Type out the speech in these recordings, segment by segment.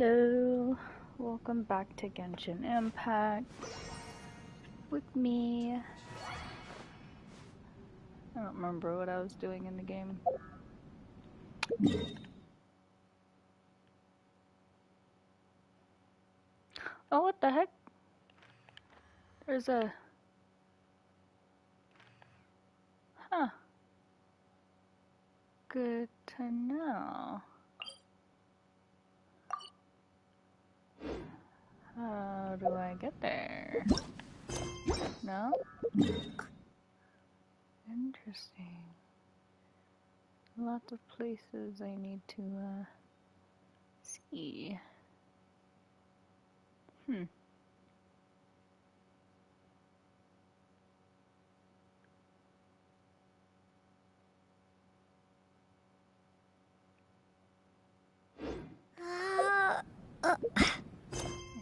Hello, welcome back to Genshin Impact with me. I don't remember what I was doing in the game. Oh, what the heck? There's a... Huh. Good to know. How do I get there? No? Interesting. Lots of places I need to, see. I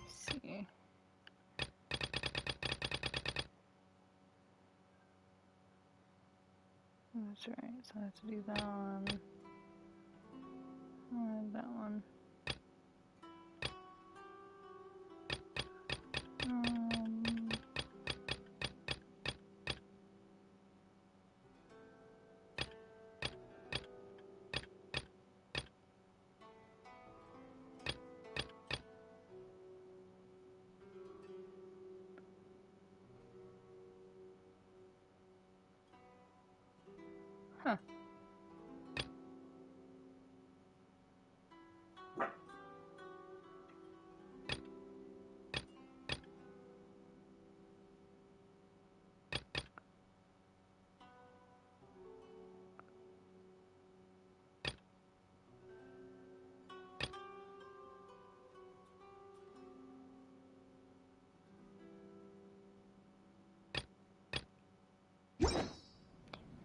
see. That's right, so I have to do that one. That one. Huh.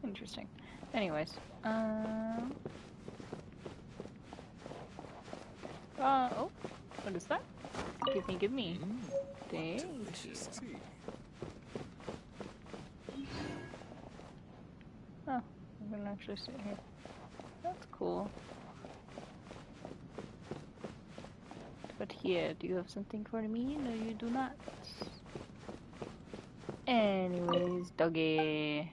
Interesting. Anyways, oh, what is that? Give me. Thank you. Oh, I'm gonna actually sit here. That's cool. But here, do you have something for me? No, you do not. Anyways, doggy.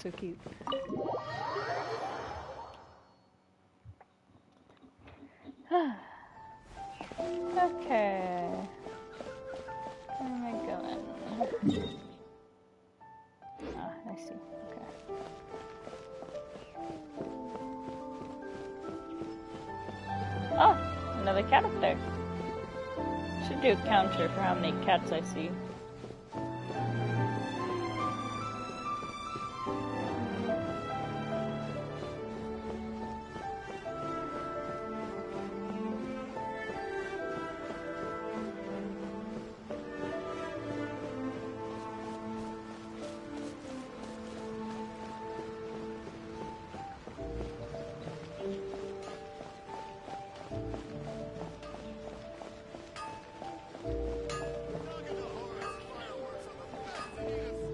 So cute. Okay. Where am I going? Ah, I see. Okay. Oh, another cat up there. Should do a counter for how many cats I see.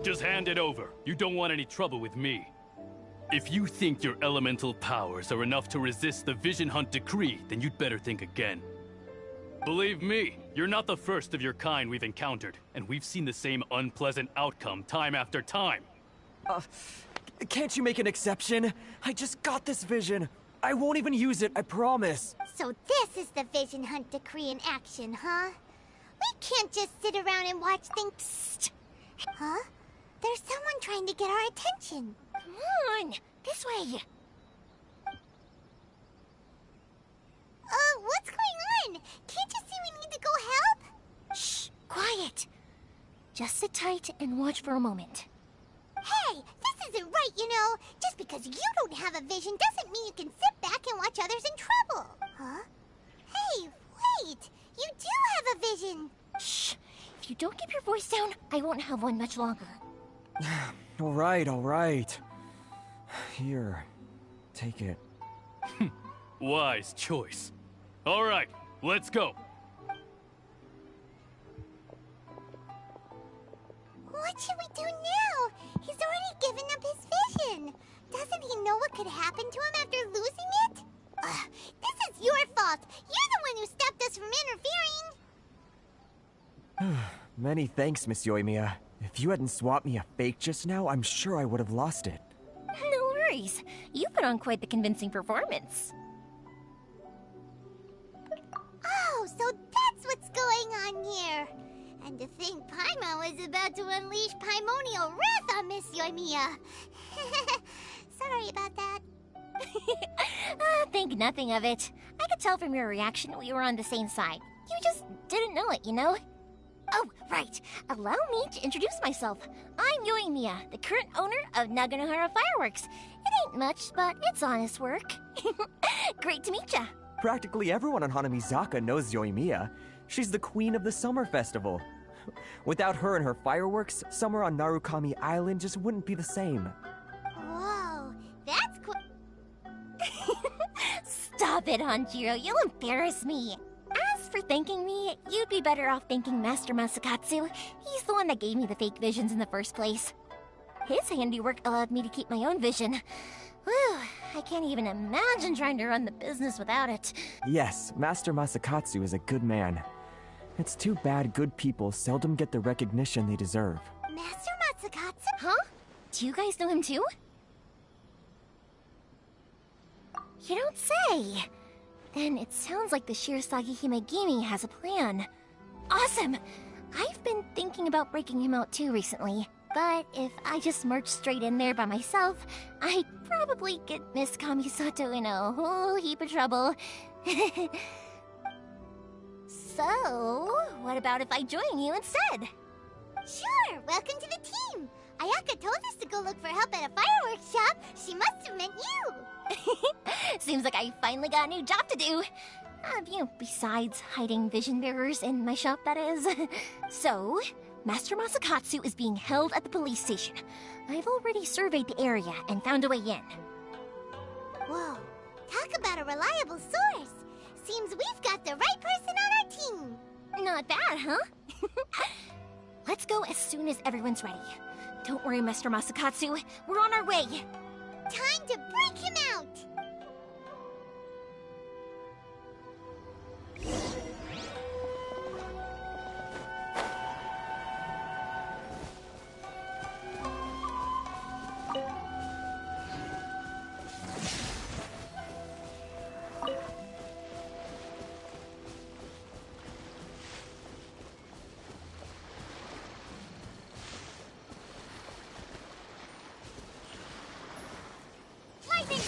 Just hand it over. You don't want any trouble with me. If you think your elemental powers are enough to resist the Vision Hunt decree, then you'd better think again. Believe me, you're not the first of your kind we've encountered, and we've seen the same unpleasant outcome time after time. Can't you make an exception? I just got this vision. I won't even use it, I promise. So this is the Vision Hunt decree in action, huh? We can't just sit around and watch things. Psst. Huh? There's someone trying to get our attention. Come on, this way. What's going on? Can't you see we need to go help? Shh, quiet. Just sit tight and watch for a moment. Hey, this isn't right, you know. Just because you don't have a vision doesn't mean you can sit back and watch others in trouble. Huh? Hey, wait! You do have a vision! Shh! If you don't keep your voice down, I won't have one much longer. All right. Here, take it. Wise choice. All right, let's go. What should we do now? He's already given up his vision. Doesn't he know what could happen to him after losing it? Ugh, this is your fault. You're the one who stopped us from interfering. Many thanks, Miss Yoimiya. If you hadn't swapped me a fake just now, I'm sure I would have lost it. No worries. You put on quite the convincing performance. Oh, so that's what's going on here. And to think Paimon was about to unleash Paimonial wrath on Miss Yoimiya. Sorry about that. Think nothing of it. I could tell from your reaction we were on the same side. You just didn't know it, you know? Oh, right. Allow me to introduce myself. I'm Yoimiya, the current owner of Naganohara Fireworks. It ain't much, but it's honest work. Great to meet ya. Practically everyone on Hanamizaka knows Yoimiya. She's the queen of the summer festival. Without her and her fireworks, summer on Narukami Island just wouldn't be the same. Whoa, that's cool. Stop it, Hanjiro. You'll embarrass me. As for thanking me, you'd be better off thanking Master Masakatsu. He's the one that gave me the fake visions in the first place. His handiwork allowed me to keep my own vision. Whew, I can't even imagine trying to run the business without it. Yes, Master Masakatsu is a good man. It's too bad good people seldom get the recognition they deserve. Master Matsukatsu? Huh? Do you guys know him too? You don't say! Then it sounds like the Shirasagi Himegimi has a plan. Awesome! I've been thinking about breaking him out too recently. But if I just marched straight in there by myself, I'd probably get Miss Kamisato in a whole heap of trouble. So, what about if I join you instead? Sure, welcome to the team. Ayaka told us to go look for help at a fireworks shop. She must have meant you. Seems like I finally got a new job to do. Besides hiding vision bearers in my shop, that is. So, Master Masakatsu is being held at the police station. I've already surveyed the area and found a way in. Whoa, talk about a reliable source. Seems we've got the right person on our team. Not bad, huh? Let's go as soon as everyone's ready. Don't worry, Master Masakatsu. We're on our way. Time to break him out. Lightning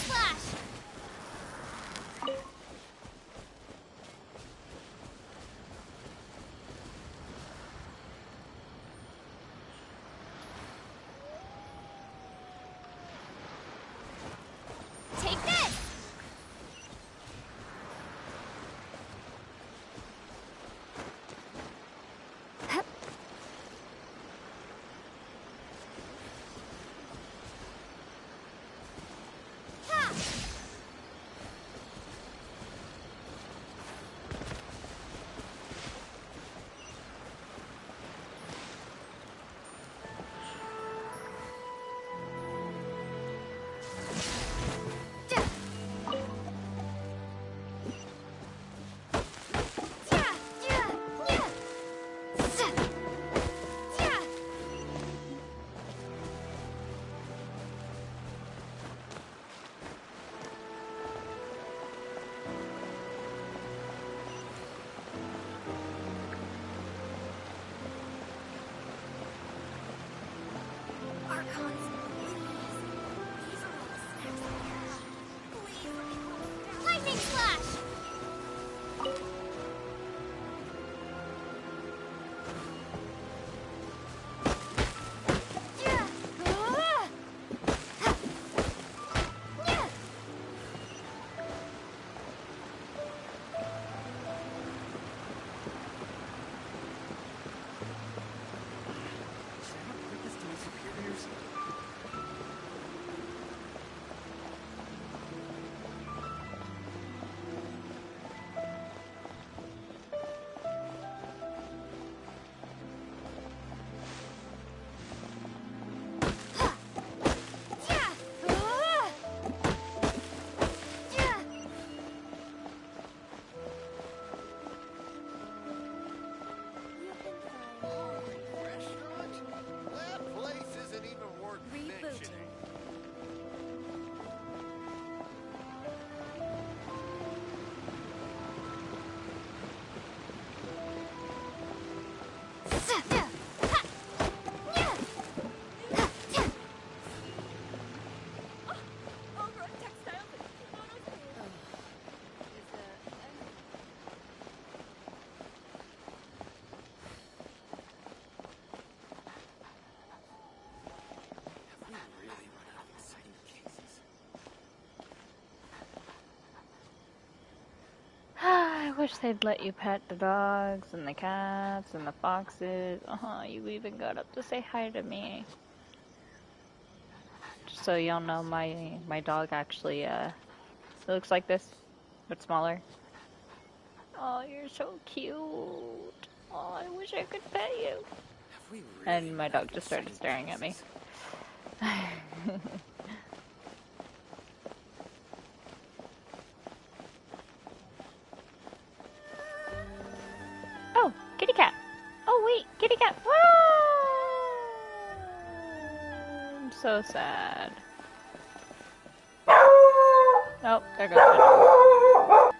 wish they'd let you pet the dogs and the cats and the foxes. You even got up to say hi to me. Just so y'all know, my dog actually it looks like this, but smaller. Oh, you're so cute. Oh, I wish I could pet you. And my dog just started staring at me. Oh, kitty cat. Oh wait, kitty cat. I'm so sad. Oh, there goes my dog.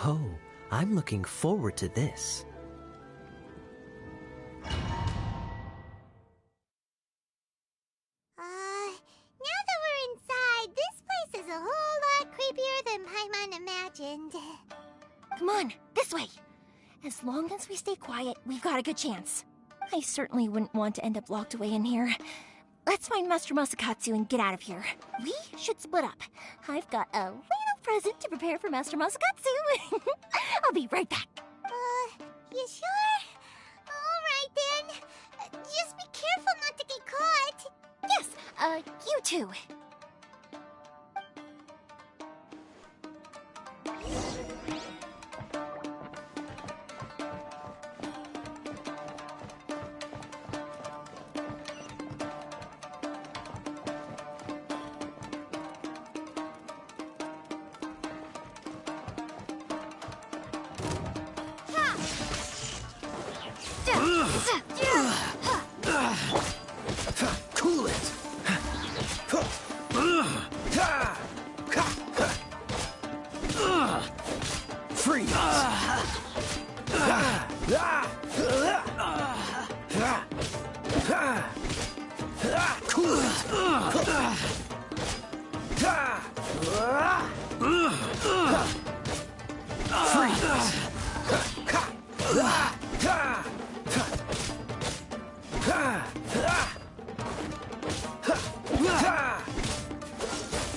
Oh, I'm looking forward to this. Now that we're inside, this place is a whole lot creepier than Paimon imagined. Come on, this way. As long as we stay quiet, we've got a good chance. I certainly wouldn't want to end up locked away in here. Let's find Master Masakatsu and get out of here. We should split up. I've got a little present to prepare for Master Masakatsu. I'll be right back. You sure? All right then. You two. Cool it. Freeze. Cool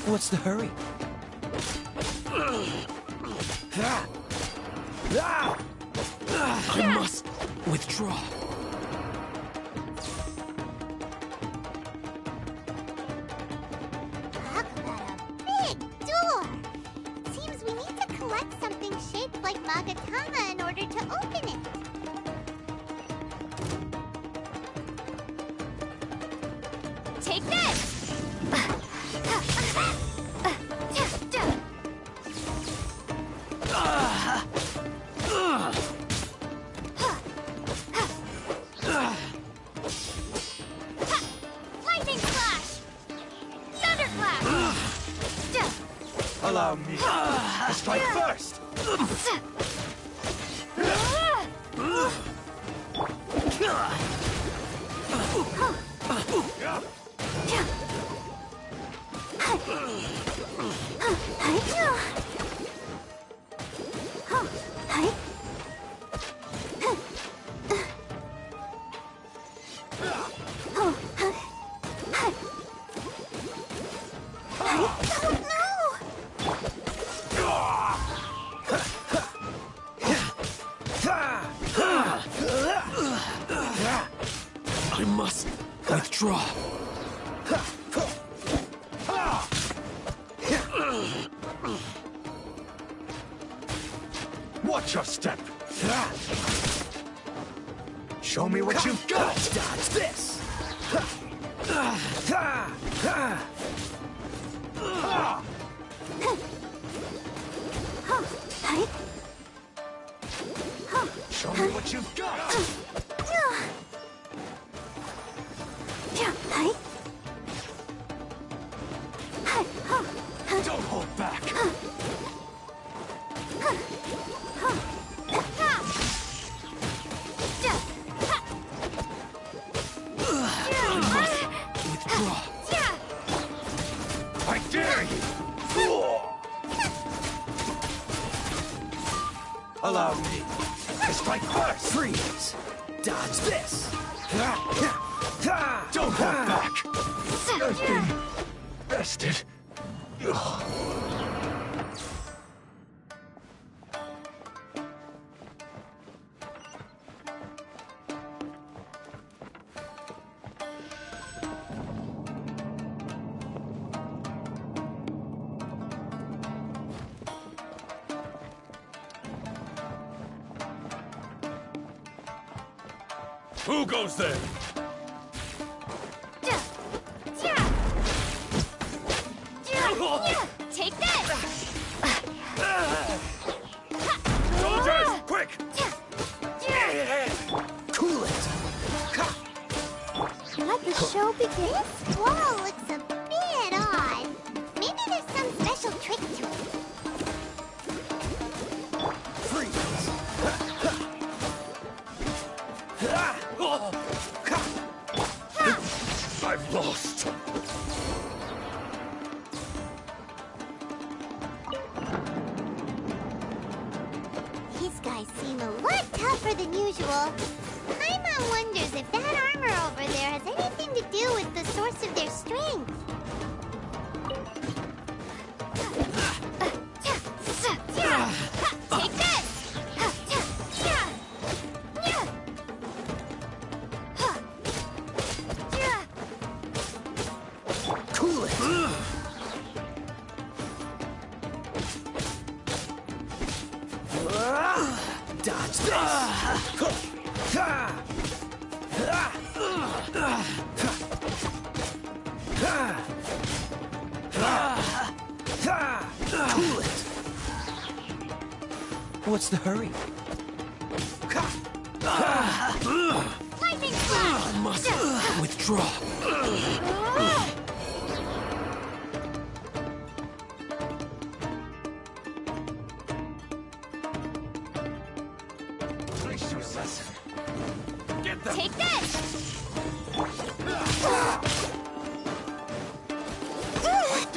What's the hurry? I must withdraw. Talk about a big door! Seems we need to collect something shaped like Magatama in order to open it. Take this! Lightning flash! Thunderclap! Allow me to strike first. I must withdraw. Watch your step. Show me what you've got. Dodge this. Show me what you've got. Don't hold back. Withdraw. I dare you. Allow me to strike first. Freeze. Dodge this. Don't hold back. I've been bested. Who goes there? Take this! Soldiers, quick! Cool it! Let the show begin? This wall looks a bit odd. Maybe there's some special trick to it. Freeze! I've lost. These guys seem a lot tougher than usual. Paimon wonders if that armor over there has anything to do with the source of their strength. Take this! Dodge this! Cool it! What's the hurry? Lightning flash! I must withdraw. Brace yourself. Get them! Take this!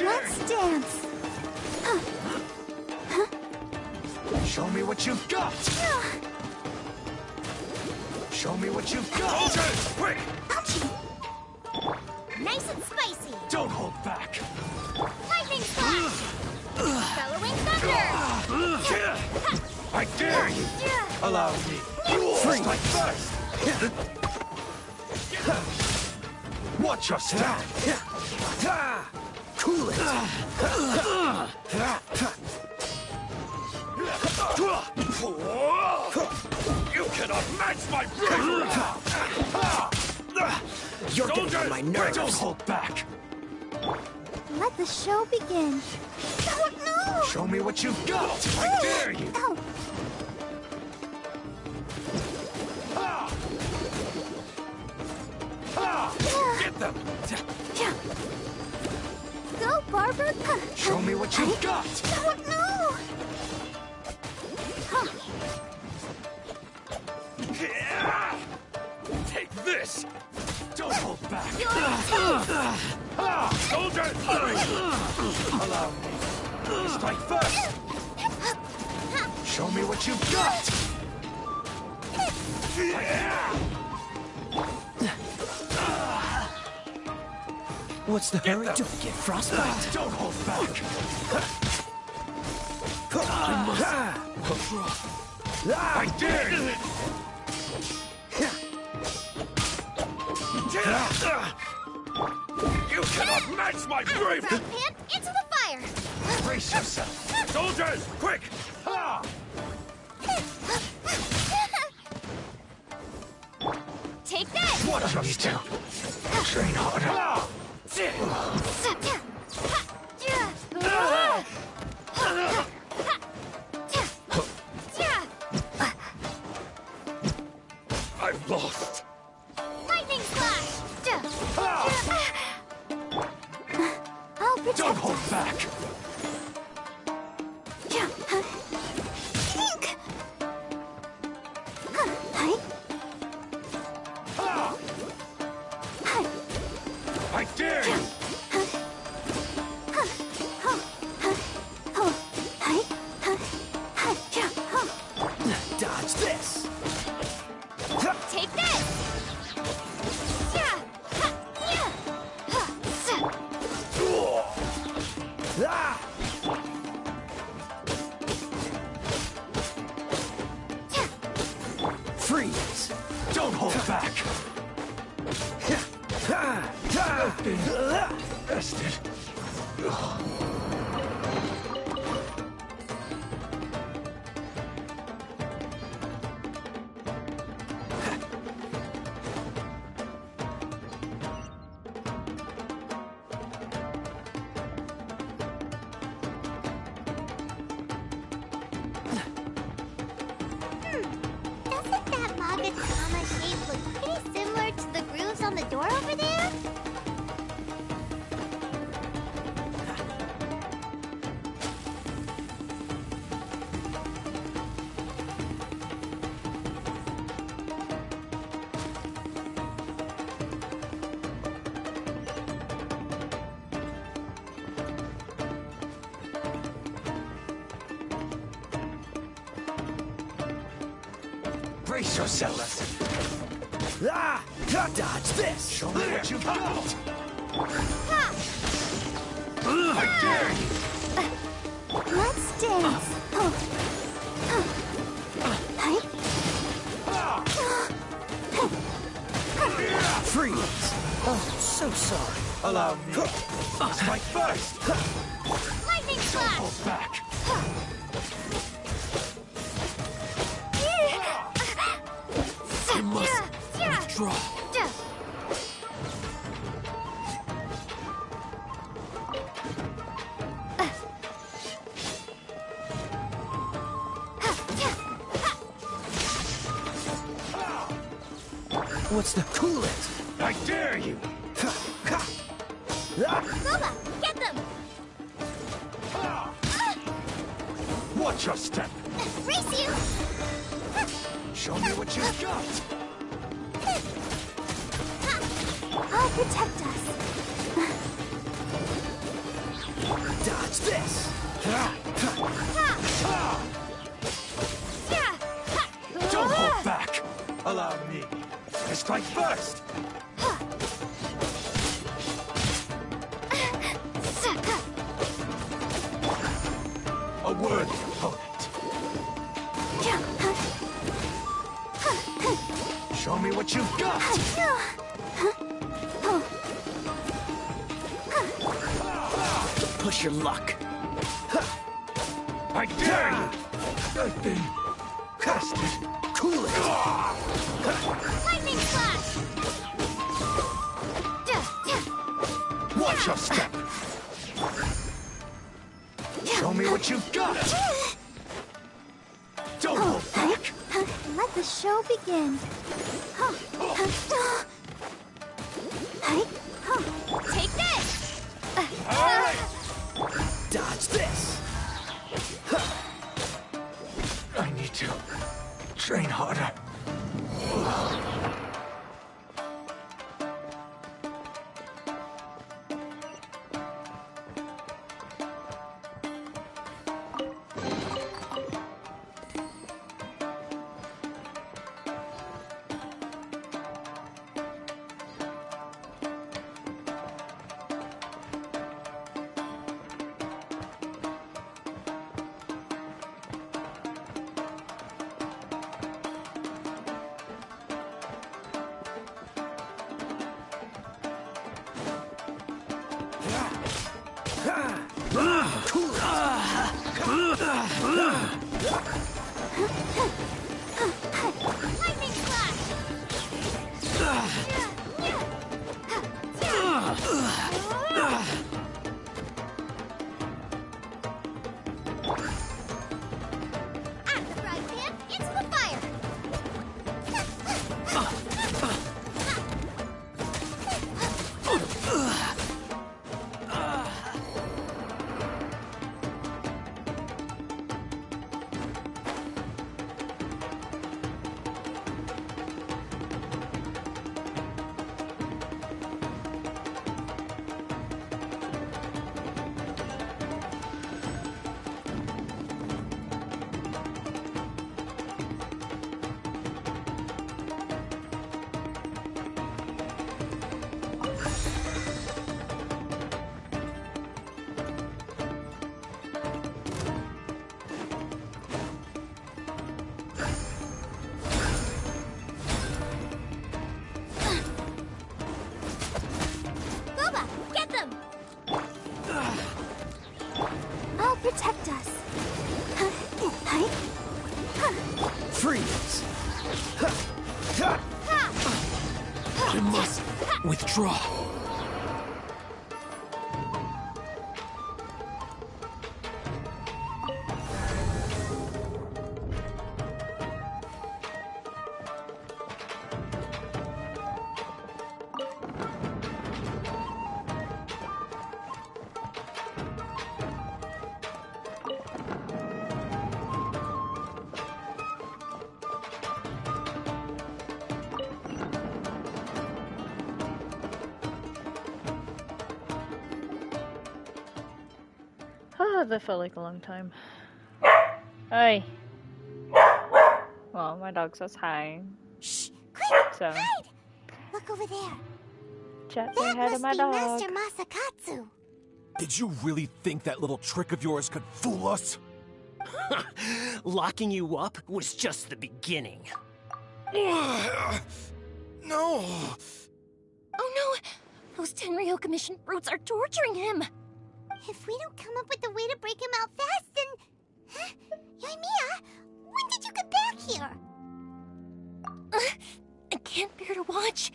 Let's dance. Show me what you've got! Show me what you've got! Okay, quick! Ouchie. Nice and spicy. Don't hold back! Lightning flash! Bellowing thunder! I dare you! Allow me! Free! Strike first! Watch your step! Cool it! You cannot match my bravery! You're getting on my nerves! Don't hold back! Let the show begin. Oh, no! Show me what you've got! I dare you! Oh. Get them! Go, Barbara! Show me what you've got! Oh, no! Take this! Don't hold back! You're Soldiers, hurry! Allow me. Strike first! Show me what you've got! What's the hurry? Don't get frostbite! Don't hold back! I must withdraw. I dare you! You cannot match my bravery! Frog Pant, into the fire! Brace yourself! Soldiers, quick! Take this! What are you do? Train harder! I've lost! Lightning flash! I'll protect Don't hold back! I dare you! Dodge this! Take this! Freeze! Don't hold back! I've been bested. Doesn't that Magatama shape look pretty similar to the grooves on the door over there? Brace yourselves! Dodge this! Show me what you've got! I dare you! Let's dance. Freeze! Oh, so sorry. Allow me. Strike first! Lightning Don't flash! hold back! Withdraw. What's the cool it? I dare you! Boba, get them! Watch your step! Race you! Show me what you've got! I'll protect us. Dodge this! Don't hold back! Allow me. I strike first! A worthy opponent. Show me what you've got! Push your luck. I dare you! I've been casted. Cool it! Lightning flash! Watch your step! Show me what you've got! Don't hold back! Let the show begin. Take this! Alright! Dodge this! I need to train harder. Lightning flash! Out of the frying pan, into the fire! Boba, get them! I'll protect us. Freeze! I must withdraw. Oh, that felt like a long time. Hey. Well, my dog says hi. Shh! Quick! So, Hide! Look over there. chat say That hi to must my be dog. Master Masakatsu. Did you really think that little trick of yours could fool us? Locking you up was just the beginning. No! Oh no! Those Tenryou Commission brutes are torturing him! If we don't come up with a way to break him out fast, then... Huh? Yoimiya, when did you get back here? can't bear to watch.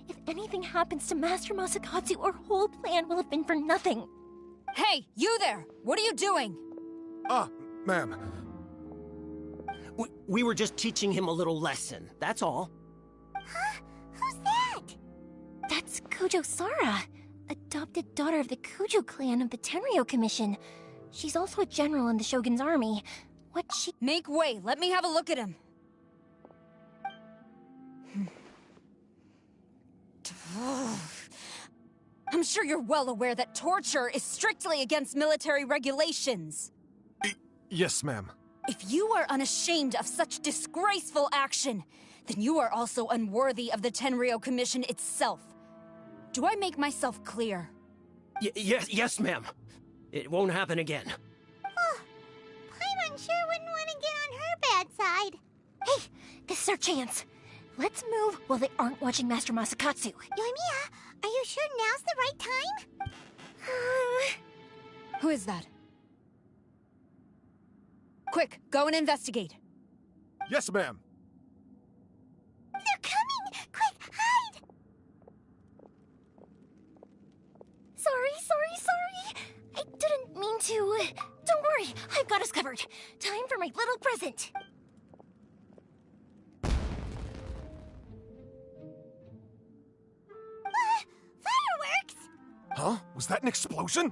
If anything happens to Master Masakatsu, our whole plan will have been for nothing. Hey, you there! What are you doing? Ma'am. We were just teaching him a little lesson, that's all. Huh? Who's that? That's Kujo Sara, adopted daughter of the Kujo clan of the Tenryo Commission. She's also a general in the Shogun's army. Make way, let me have a look at him. I'm sure you're well aware that torture is strictly against military regulations. Yes, ma'am. If you are unashamed of such disgraceful action, then you are also unworthy of the Tenryo Commission itself. Do I make myself clear? Yes, ma'am. It won't happen again. Oh, Paimon sure wouldn't want to get on her bad side. Hey, this is our chance. Let's move while they aren't watching Master Masakatsu. Yoimiya, are you sure now's the right time? Who is that? Quick, go and investigate. Yes, ma'am. They're coming! Quick, hide! Sorry. I didn't mean to. Don't worry, I've got us covered. Time for my little present. Fireworks! Huh? Was that an explosion?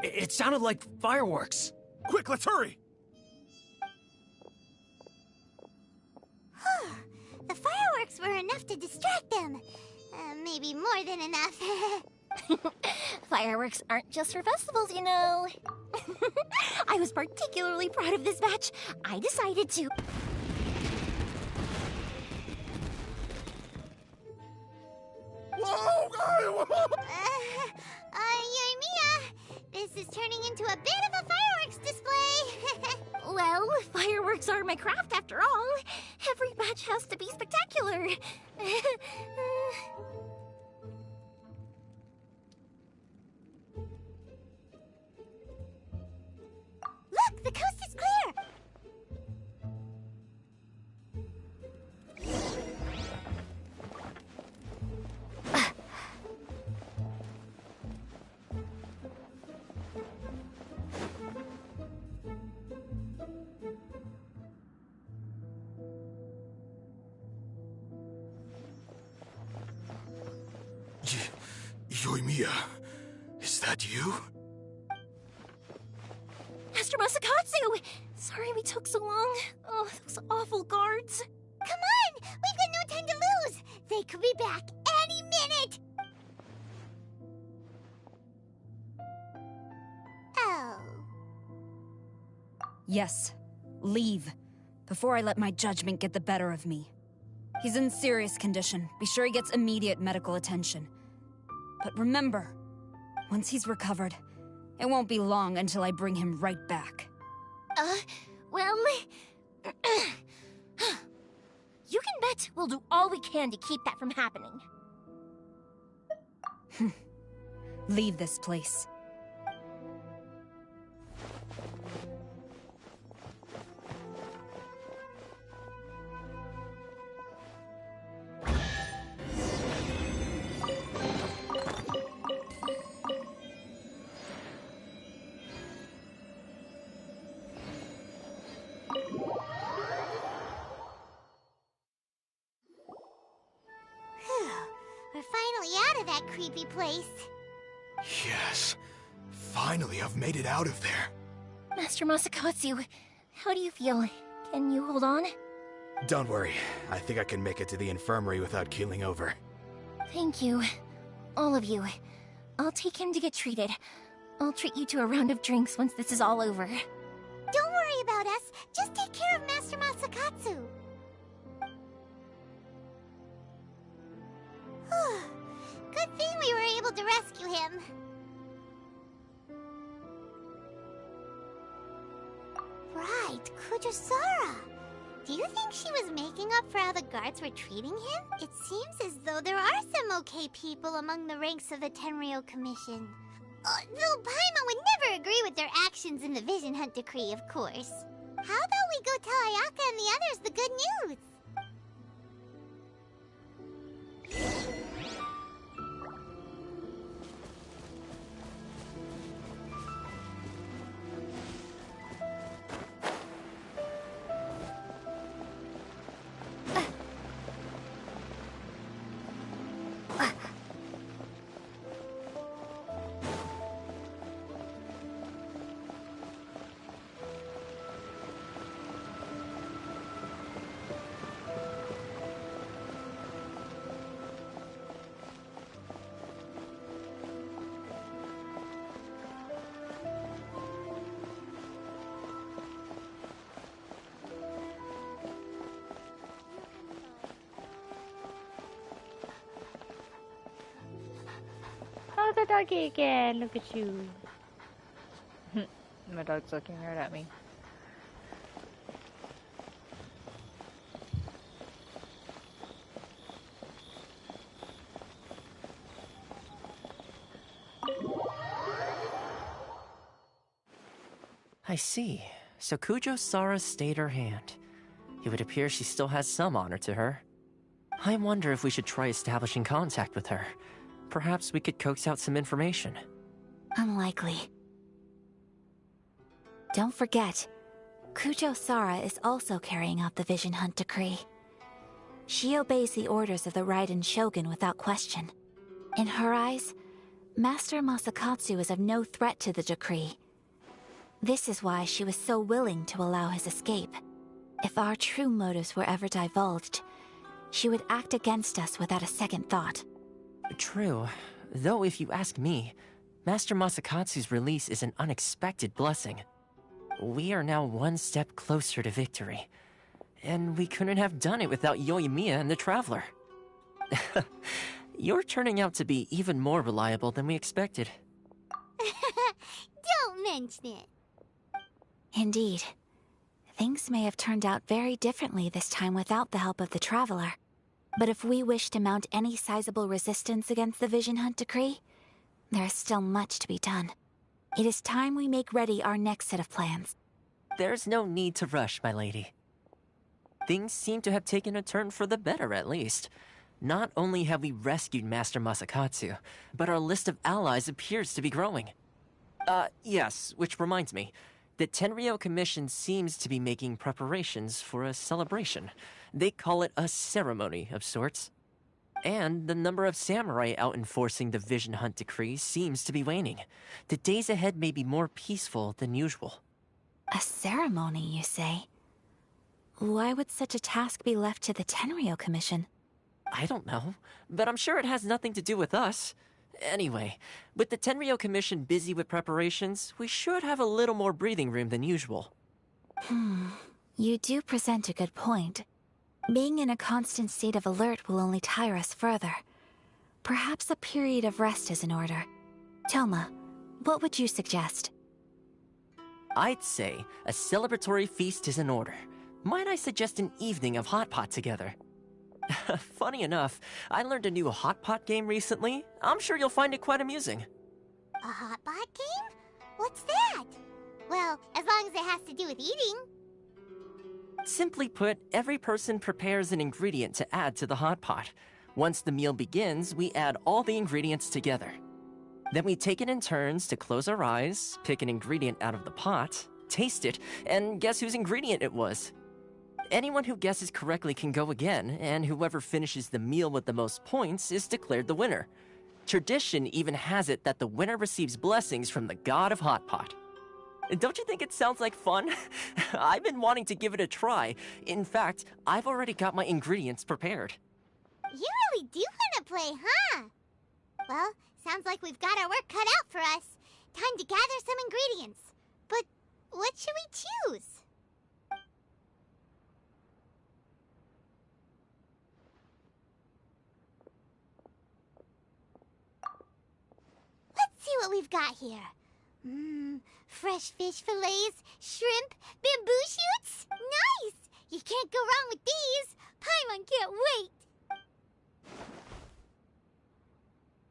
It sounded like fireworks. Quick, let's hurry! The fireworks were enough to distract them. Maybe more than enough. Fireworks aren't just for festivals, you know. I was particularly proud of this batch. I decided to... Yoimiya, this is turning into a bit of a fireworks display. Well, fireworks are my craft after all. Every batch has to be spectacular. Look, the coast is clear. Yoimiya, is that you? Master Masakatsu! Sorry we took so long. Oh, those awful guards. Come on! We've got no time to lose! They could be back any minute! Oh. Yes, leave. Before I let my judgment get the better of me. He's in serious condition. Be sure he gets immediate medical attention. But remember, once he's recovered, it won't be long until I bring him right back. Well... You can bet we'll do all we can to keep that from happening. Leave this place. We're finally out of that creepy place. Yes. Finally, I've made it out of there. Master Masakatsu, how do you feel? Can you hold on? Don't worry. I think I can make it to the infirmary without keeling over. Thank you. All of you. I'll take him to get treated. I'll treat you to a round of drinks once this is all over. Don't worry about us. Just take care of Master Masakatsu. Good thing we were able to rescue him. Right, Kujusara. Do you think she was making up for how the guards were treating him? It seems as though there are some okay people among the ranks of the Tenryo Commission. Though Paimon would never agree with their actions in the Vision Hunt Decree, of course. How about we go tell Ayaka and the others the good news? doggy again. Look at you. My dog's looking right at me. I see. So Kujo-Sara stayed her hand. It would appear she still has some honor to her. I wonder if we should try establishing contact with her. Perhaps we could coax out some information. Unlikely. Don't forget, Kujo-Sara is also carrying out the Vision Hunt decree. She obeys the orders of the Raiden Shogun without question. In her eyes, Master Masakatsu is of no threat to the decree. This is why she was so willing to allow his escape. If our true motives were ever divulged, she would act against us without a second thought. True. Though if you ask me, Master Masakatsu's release is an unexpected blessing. We are now one step closer to victory. And we couldn't have done it without Yoimiya and the Traveler. You're turning out to be even more reliable than we expected. Don't mention it. Indeed. Things may have turned out very differently this time without the help of the Traveler. But if we wish to mount any sizable resistance against the Vision Hunt decree, there is still much to be done. It is time we make ready our next set of plans. There's no need to rush, my lady. Things seem to have taken a turn for the better, at least. Not only have we rescued Master Masakatsu, but our list of allies appears to be growing. Yes, which reminds me. The Tenryou Commission seems to be making preparations for a celebration. They call it a ceremony of sorts. And the number of samurai out enforcing the Vision Hunt decree seems to be waning. The days ahead may be more peaceful than usual. A ceremony, you say? Why would such a task be left to the Tenryou Commission? I don't know, but I'm sure it has nothing to do with us. Anyway, with the Tenryou Commission busy with preparations, we should have a little more breathing room than usual. You do present a good point. Being in a constant state of alert will only tire us further. Perhaps a period of rest is in order. Toma, what would you suggest? I'd say a celebratory feast is in order. Might I suggest an evening of hot pot together? Funny enough, I learned a new hot pot game recently. I'm sure you'll find it quite amusing. A hot pot game? What's that? Well, as long as it has to do with eating. Simply put, every person prepares an ingredient to add to the hot pot. Once the meal begins, we add all the ingredients together. Then we take it in turns to close our eyes, pick an ingredient out of the pot, taste it, and guess whose ingredient it was. Anyone who guesses correctly can go again, and whoever finishes the meal with the most points is declared the winner. Tradition even has it that the winner receives blessings from the god of hot pot. Don't you think it sounds like fun? I've been wanting to give it a try. In fact, I've already got my ingredients prepared. You really do want to play, huh? Well, sounds like we've got our work cut out for us. Time to gather some ingredients. But what should we choose? Let's see what we've got here. Fresh fish fillets, shrimp, bamboo shoots. Nice! You can't go wrong with these. Paimon can't wait.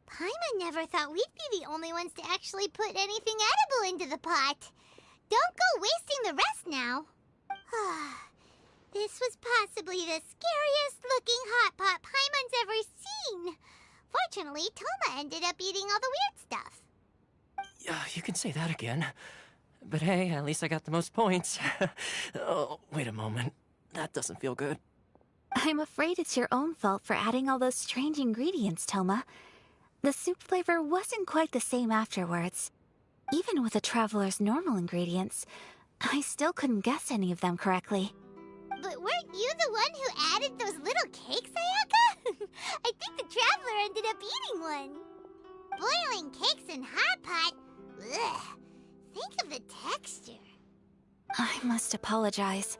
Paimon never thought we'd be the only ones to actually put anything edible into the pot. Don't go wasting the rest now. This was possibly the scariest looking hot pot Paimon's ever seen. Fortunately, Toma ended up eating all the weird stuff. You can say that again. But hey, at least I got the most points. Oh, wait a moment. That doesn't feel good. I'm afraid it's your own fault for adding all those strange ingredients, Toma. The soup flavor wasn't quite the same afterwards. Even with the Traveler's normal ingredients, I still couldn't guess any of them correctly. But weren't you the one who added those little cakes, Ayaka? I think the Traveler ended up eating one. Boiling cakes in hot pot? Ugh. Think of the texture. I must apologize.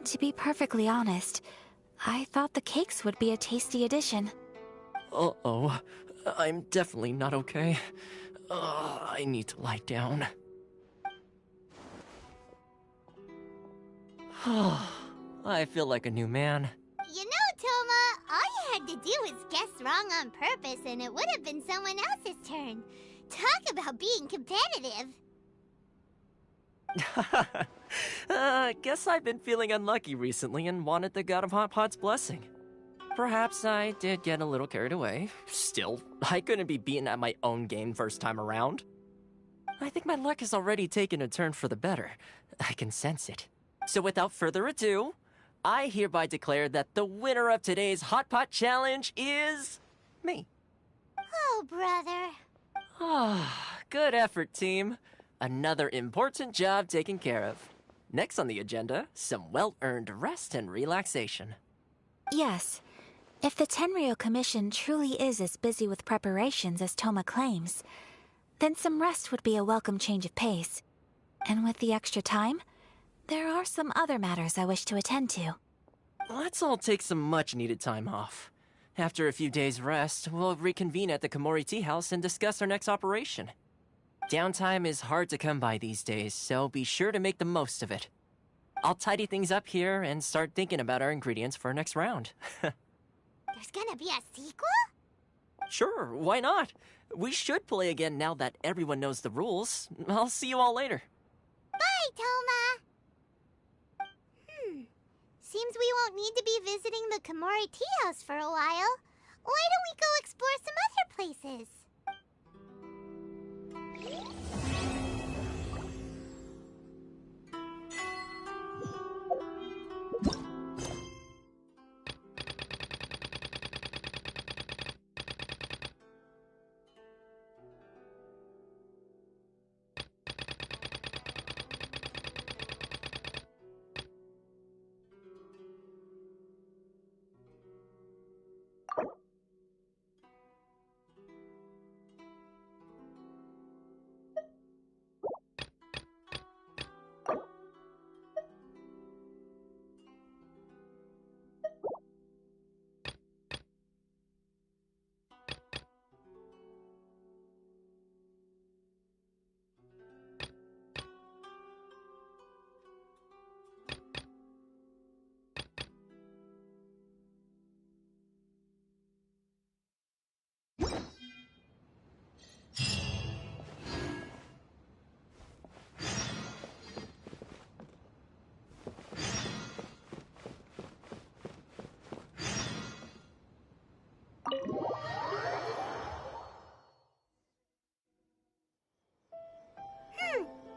To be perfectly honest, I thought the cakes would be a tasty addition. Uh-oh. I'm definitely not okay. I need to lie down. I feel like a new man. You know, Toma, all you had to do was guess wrong on purpose and it would have been someone else's turn. Talk about being competitive. Guess I've been feeling unlucky recently and wanted the God of Hot Pot's blessing. Perhaps I did get a little carried away. Still, I couldn't be beaten at my own game first time around. I think my luck has already taken a turn for the better. I can sense it. So without further ado, I hereby declare that the winner of today's Hot Pot Challenge is... me. Oh, brother. Good effort, team. Another important job taken care of. Next on the agenda, some well-earned rest and relaxation. Yes. If the Tenryou Commission truly is as busy with preparations as Toma claims, then some rest would be a welcome change of pace. And with the extra time, there are some other matters I wish to attend to. Let's all take some much-needed time off. After a few days' rest, we'll reconvene at the Komori Tea House and discuss our next operation. Downtime is hard to come by these days, so be sure to make the most of it. I'll tidy things up here and start thinking about our ingredients for our next round. There's gonna be a sequel? Sure, why not? We should play again now that everyone knows the rules. I'll see you all later. Bye, Toma! Seems we won't need to be visiting the Komori Tea House for a while. Why don't we go explore some other places?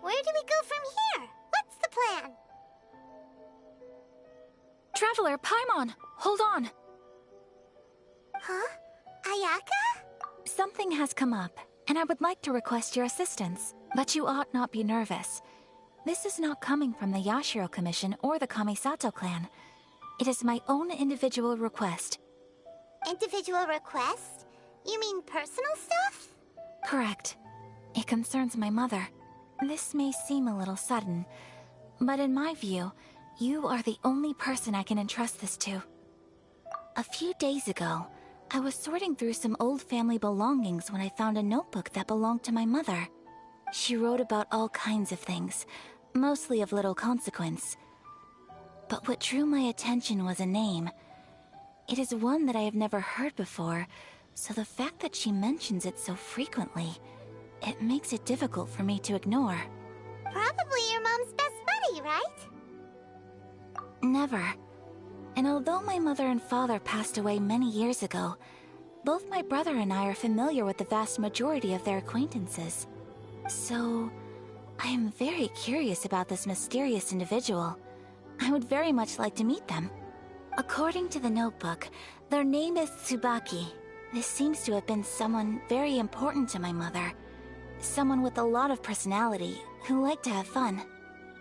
Where do we go from here? What's the plan? Traveler, Paimon, hold on. Huh? Ayaka? Something has come up, and I would like to request your assistance. But you ought not be nervous. This is not coming from the Yashiro Commission or the Kamisato clan. It is my own individual request. Individual request? You mean personal stuff? Correct. It concerns my mother. This may seem a little sudden, but in my view, you are the only person I can entrust this to. A few days ago, I was sorting through some old family belongings when I found a notebook that belonged to my mother. She wrote about all kinds of things, mostly of little consequence. But what drew my attention was a name. It is one that I have never heard before, so the fact that she mentions it so frequently, it makes it difficult for me to ignore. Probably your mom's best buddy, right? Never. And although my mother and father passed away many years ago, both my brother and I are familiar with the vast majority of their acquaintances. So, I am very curious about this mysterious individual. I would very much like to meet them. According to the notebook, their name is Tsubaki. This seems to have been someone very important to my mother. Someone with a lot of personality, who liked to have fun.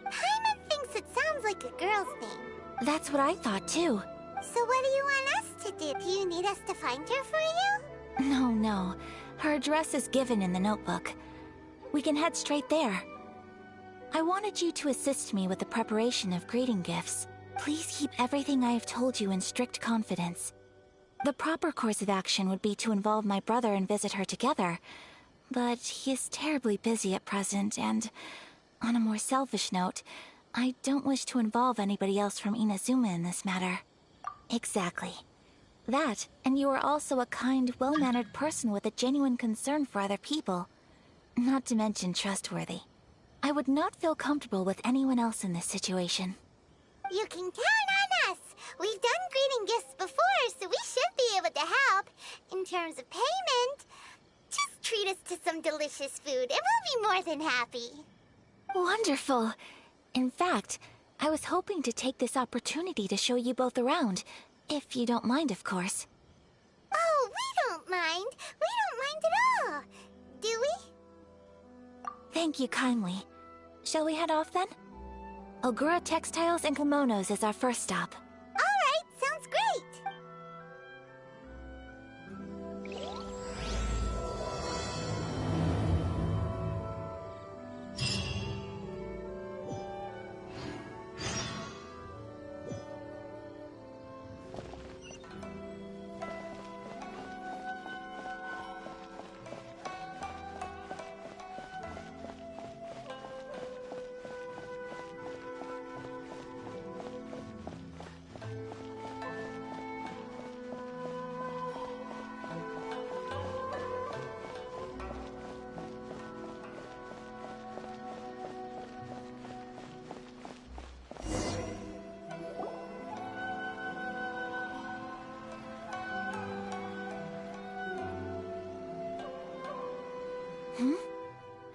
Paimon thinks it sounds like a girl's name. That's what I thought too. So what do you want us to do? Do you need us to find her for you? No. Her address is given in the notebook. We can head straight there. I wanted you to assist me with the preparation of greeting gifts. Please keep everything I have told you in strict confidence. The proper course of action would be to involve my brother and visit her together. But he is terribly busy at present, and on a more selfish note, I don't wish to involve anybody else from Inazuma in this matter. Exactly. That, and you are also a kind, well-mannered person with a genuine concern for other people. Not to mention trustworthy. I would not feel comfortable with anyone else in this situation. You can count on us. We've done greeting gifts before, so we should be able to help. In terms of payment, just treat us to some delicious food and we'll be more than happy. Wonderful. In fact, I was hoping to take this opportunity to show you both around. If you don't mind, of course. Oh, we don't mind. We don't mind at all. Do we? Thank you kindly. Shall we head off then? Ogura Textiles and Kimonos is our first stop. All right, sounds great.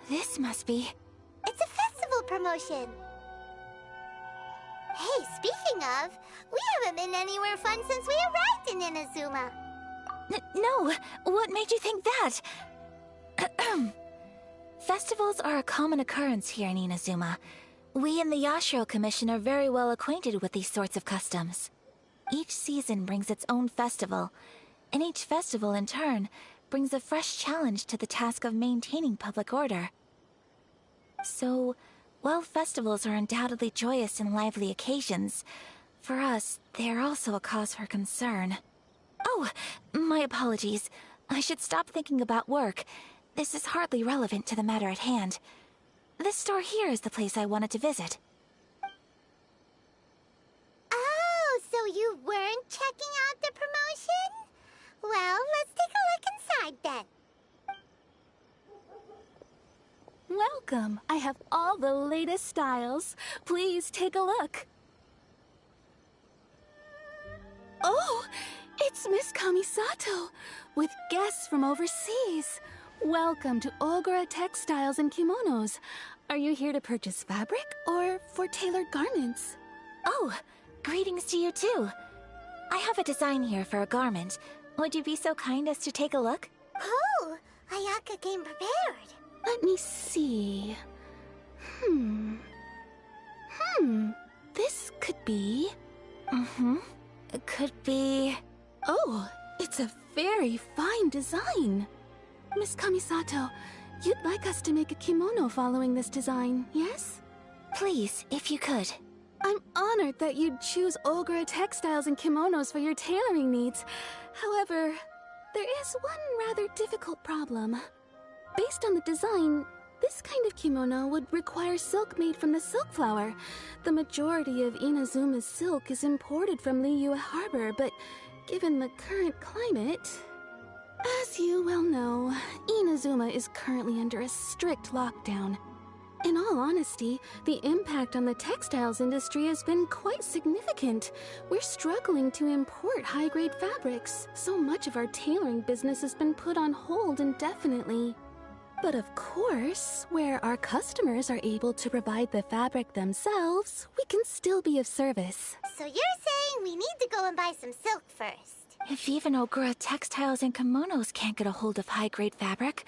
This must be... It's a festival promotion. Hey, speaking of, we haven't been anywhere fun since we arrived in Inazuma. No! What made you think that? Festivals are a common occurrence here in Inazuma. We in the Yashiro Commission are very well acquainted with these sorts of customs. Each season brings its own festival, and each festival, in turn, brings a fresh challenge to the task of maintaining public order. So, while festivals are undoubtedly joyous and lively occasions, for us, they are also a cause for concern. Oh, my apologies. I should stop thinking about work. This is hardly relevant to the matter at hand. This store here is the place I wanted to visit. Oh, so you weren't checking out the promotion? Well, let's take a look inside then. Welcome. I have all the latest styles. Please take a look. Oh, it's Miss Kamisato, with guests from overseas. Welcome to Ogura Textiles and Kimonos. Are you here to purchase fabric or for tailored garments? Oh, greetings to you too. I have a design here for a garment. Would you be so kind as to take a look? Oh, Ayaka came prepared. Let me see. This could be... It could be... Oh, it's a very fine design. Miss Kamisato, you'd like us to make a kimono following this design, yes? Please, if you could. I'm honored that you'd choose Ogura Textiles and Kimonos for your tailoring needs. However, there is one rather difficult problem. Based on the design, this kind of kimono would require silk made from the silk flower. The majority of Inazuma's silk is imported from Liyue Harbor, but given the current climate... As you well know, Inazuma is currently under a strict lockdown. In all honesty, the impact on the textiles industry has been quite significant. We're struggling to import high-grade fabrics. So much of our tailoring business has been put on hold indefinitely. But of course, where our customers are able to provide the fabric themselves, we can still be of service. So you're saying we need to go and buy some silk first? If even Ogura Textiles and Kimonos can't get a hold of high-grade fabric,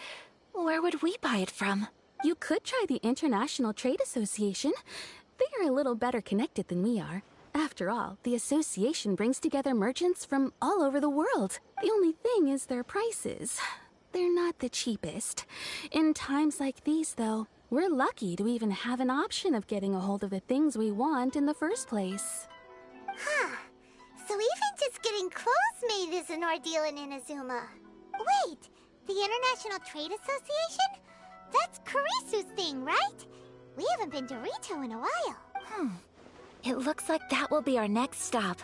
where would we buy it from? You could try the International Trade Association. They are a little better connected than we are. After all, the association brings together merchants from all over the world. The only thing is their prices. They're not the cheapest. In times like these, though, we're lucky to even have an option of getting a hold of the things we want in the first place. Huh. So even just getting clothes made is an ordeal in Inazuma. Wait, the International Trade Association? That's Kurisu's thing, right? We haven't been to Rito in a while. It looks like that will be our next stop.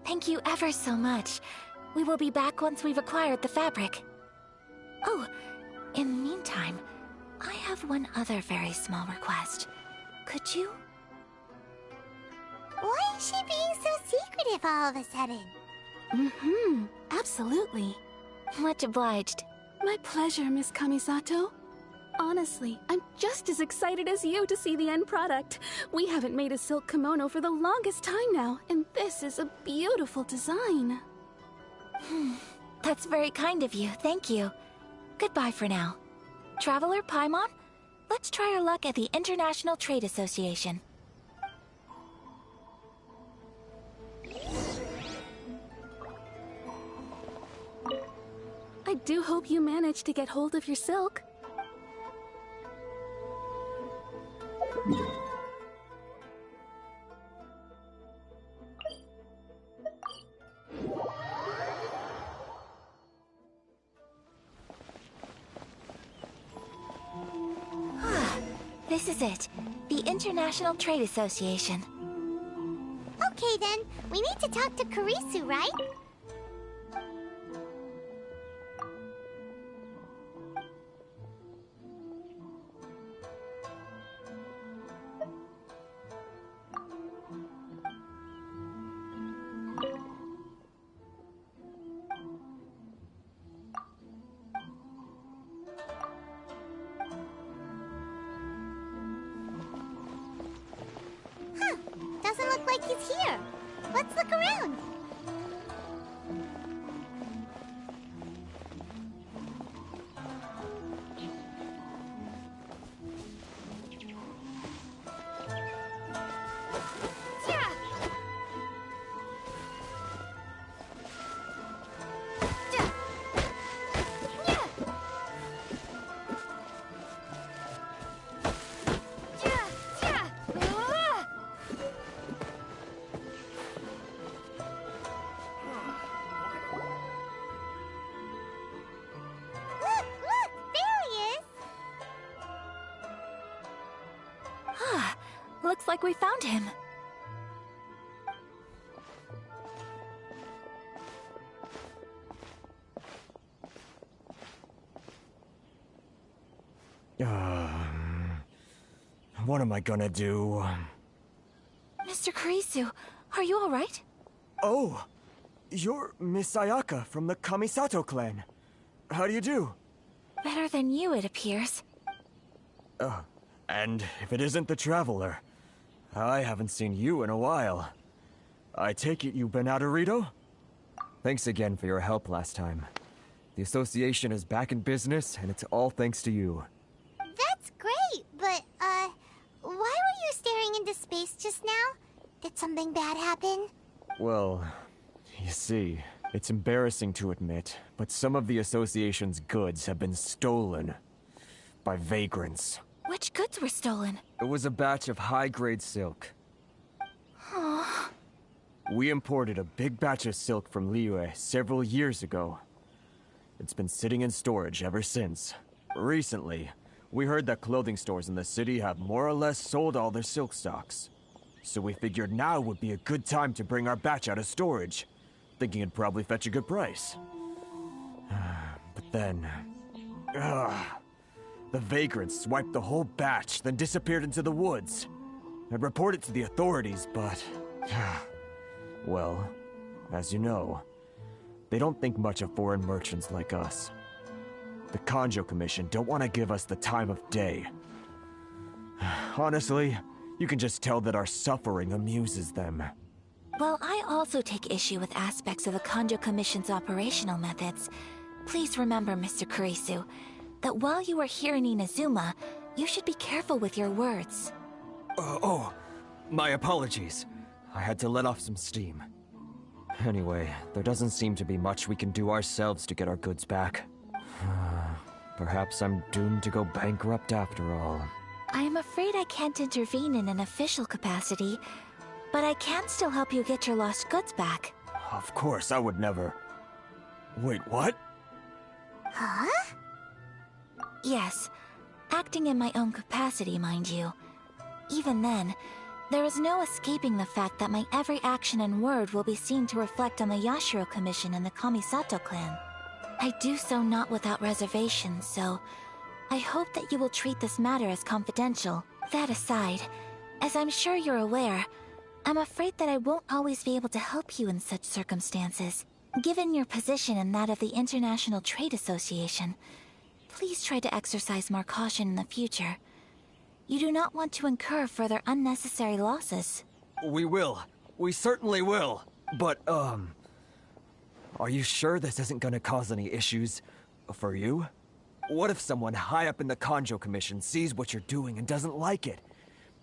Thank you ever so much. We will be back once we've acquired the fabric. Oh, in the meantime, I have one other very small request. Could you? Why is she being so secretive all of a sudden? Absolutely. Much obliged. My pleasure, Miss Kamisato. Honestly, I'm just as excited as you to see the end product. We haven't made a silk kimono for the longest time now, and this is a beautiful design. That's very kind of you, thank you. Goodbye for now. Traveler Paimon, let's try our luck at the International Trade Association. I do hope you managed to get hold of your silk. This is it. The International Trade Association. Okay then, we need to talk to Kurisu, right? Doesn't look like he's here. Let's look around. Looks like we found him. What am I gonna do? Mr. Kurisu, are you alright? Oh, you're Miss Sayaka from the Kamisato clan. How do you do? Better than you, it appears. And if it isn't the Traveler, I haven't seen you in a while. I take it you've been out of Rito? Thanks again for your help last time. The association is back in business, and it's all thanks to you. That's great, but, why were you staring into space just now? Did something bad happen? Well, you see, it's embarrassing to admit, but some of the association's goods have been stolen by vagrants. Which goods were stolen? It was a batch of high-grade silk. Aww. We imported a big batch of silk from Liyue several years ago. It's been sitting in storage ever since. Recently, we heard that clothing stores in the city have more or less sold all their silk stocks. So we figured now would be a good time to bring our batch out of storage, thinking it'd probably fetch a good price. But then... the vagrants swiped the whole batch, then disappeared into the woods. I reported to the authorities, but... well, as you know, they don't think much of foreign merchants like us. The Kanjo Commission don't want to give us the time of day. Honestly, you can just tell that our suffering amuses them. Well, I also take issue with aspects of the Kanjo Commission's operational methods. Please remember, Mr. Kurisu, that while you are here in Inazuma, you should be careful with your words. My apologies. I had to let off some steam. Anyway, there doesn't seem to be much we can do ourselves to get our goods back. Perhaps I'm doomed to go bankrupt after all. I am afraid I can't intervene in an official capacity, But I can still help you get your lost goods back. Of course, I would never. Wait, what? Huh? Yes, acting in my own capacity, mind you. Even then, there is no escaping the fact that my every action and word will be seen to reflect on the Yashiro Commission and the Kamisato clan. I do so not without reservation, so I hope that you will treat this matter as confidential. That aside, as I'm sure you're aware, I'm afraid that I won't always be able to help you in such circumstances. Given your position and that of the International Trade Association, please try to exercise more caution in the future. You do not want to incur further unnecessary losses. We will. We certainly will. But, are you sure this isn't gonna cause any issues for you? What if someone high up in the Kanjo Commission sees what you're doing and doesn't like it?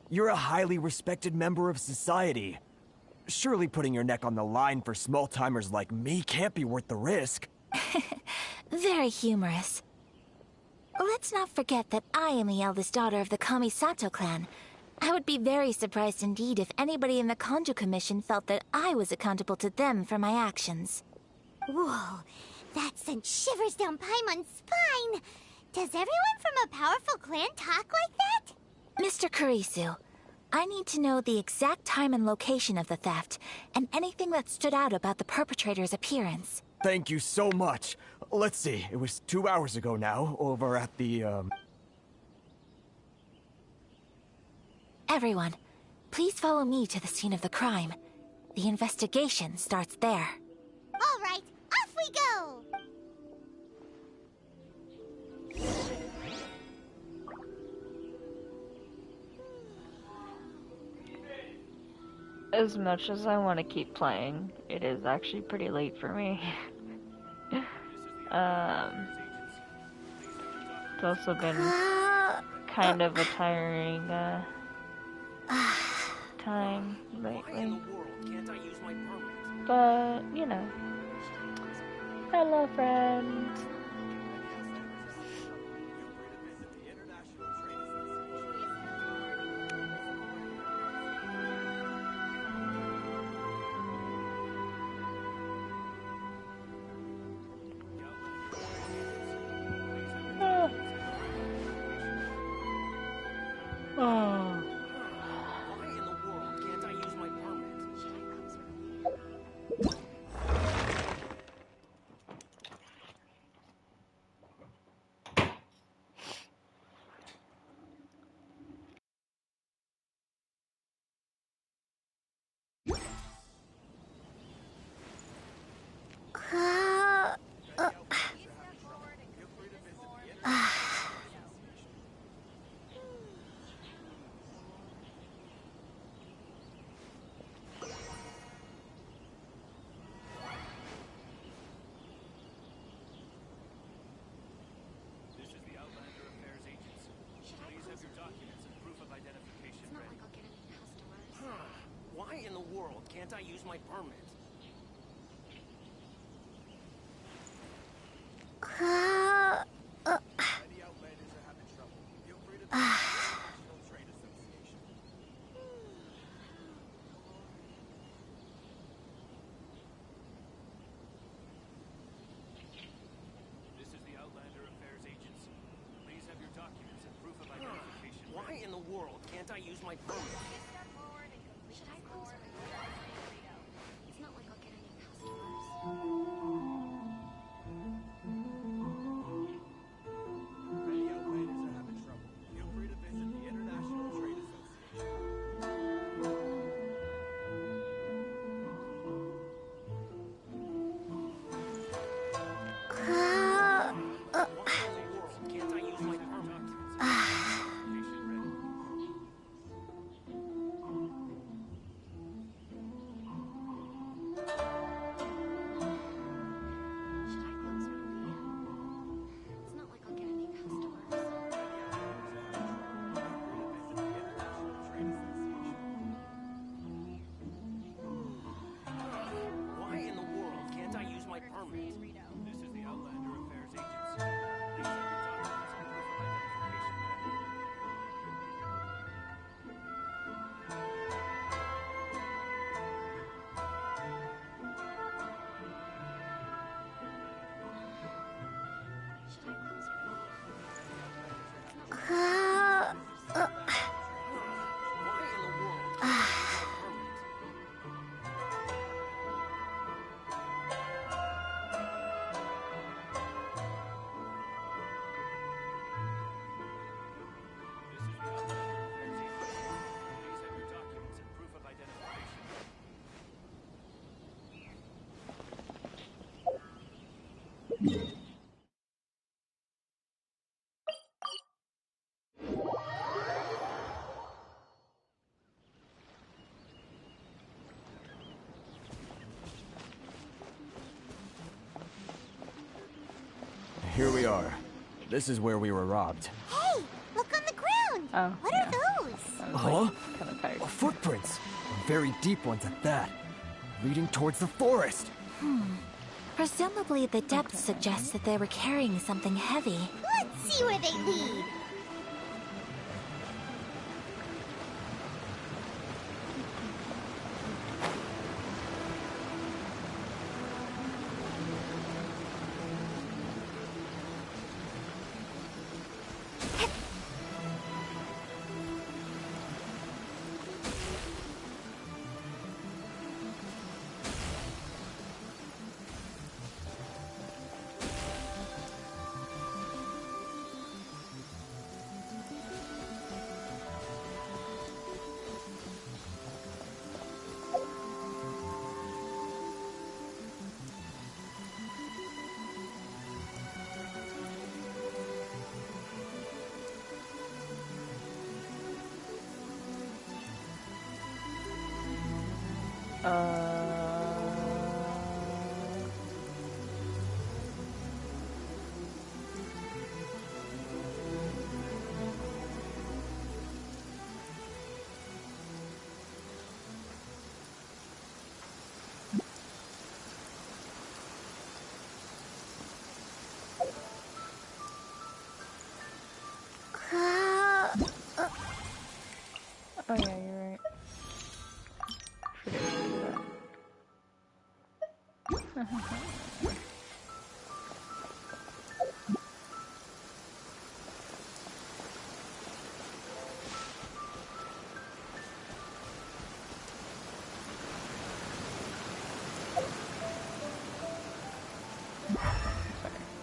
You're a highly respected member of society. Surely putting your neck on the line for small-timers like me can't be worth the risk. Very humorous. Let's not forget that I am the eldest daughter of the Kamisato clan. I would be very surprised indeed if anybody in the Kanjo Commission felt that I was accountable to them for my actions. Whoa, that sent shivers down Paimon's spine. Does everyone from a powerful clan talk like that? Mr. Kurisu, I need to know the exact time and location of the theft, and anything that stood out about the perpetrator's appearance. Thank you so much. Let's see, it was 2 hours ago now, over at the, Everyone, please follow me to the scene of the crime. The investigation starts there. All right, off we go! As much as I want to keep playing, it is actually pretty late for me. It's also been kind of a tiring time lately. But, you know. Hello, friends. Oh. Why in the world can't I use my permit? Why in the world can't I use my permit? Many outlanders are having trouble. Feel free to visit the International Trade Association. This is the Outlander Affairs Agency. Please have your documents and proof of identification. Why in the world can't I use my permit? It's not like I'll get any customers. Many outlanders are having trouble. Feel free to visit the International Trade Association. Can't I use my permit? here we are. This is where we were robbed. Hey, look on the ground. Oh, What yeah. are those? Huh? Kind of tired. Footprints! Very deep ones at that. Leading towards the forest. Presumably the depth suggests that they were carrying something heavy. Let's see where they lead. Oh yeah, you're right. Forget to do that.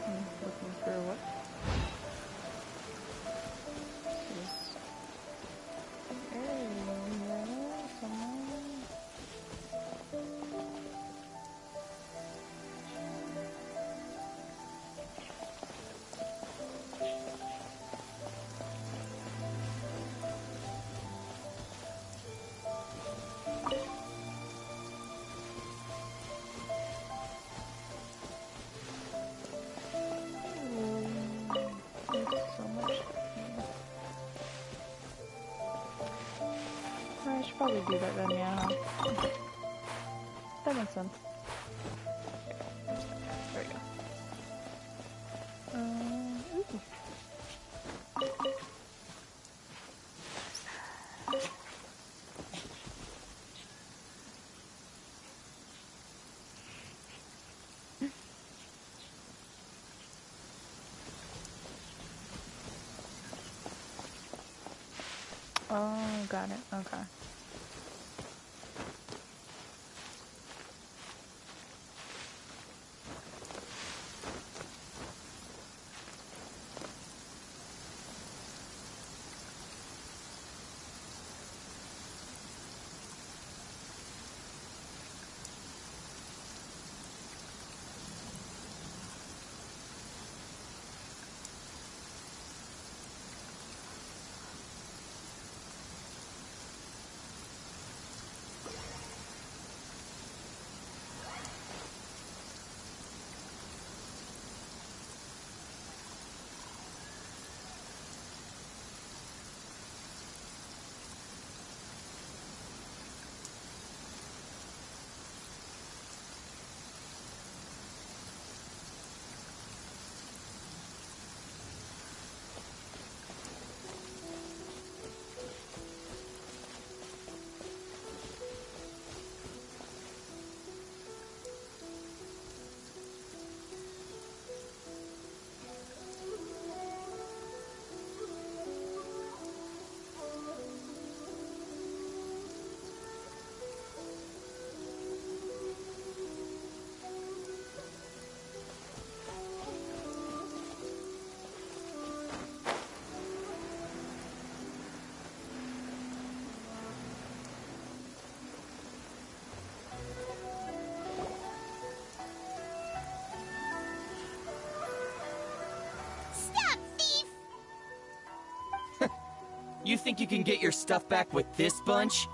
I'm looking for what? I should probably do that then, yeah. That makes sense. There we go. Ooh. Oh, got it. Okay. You think you can get your stuff back with this bunch?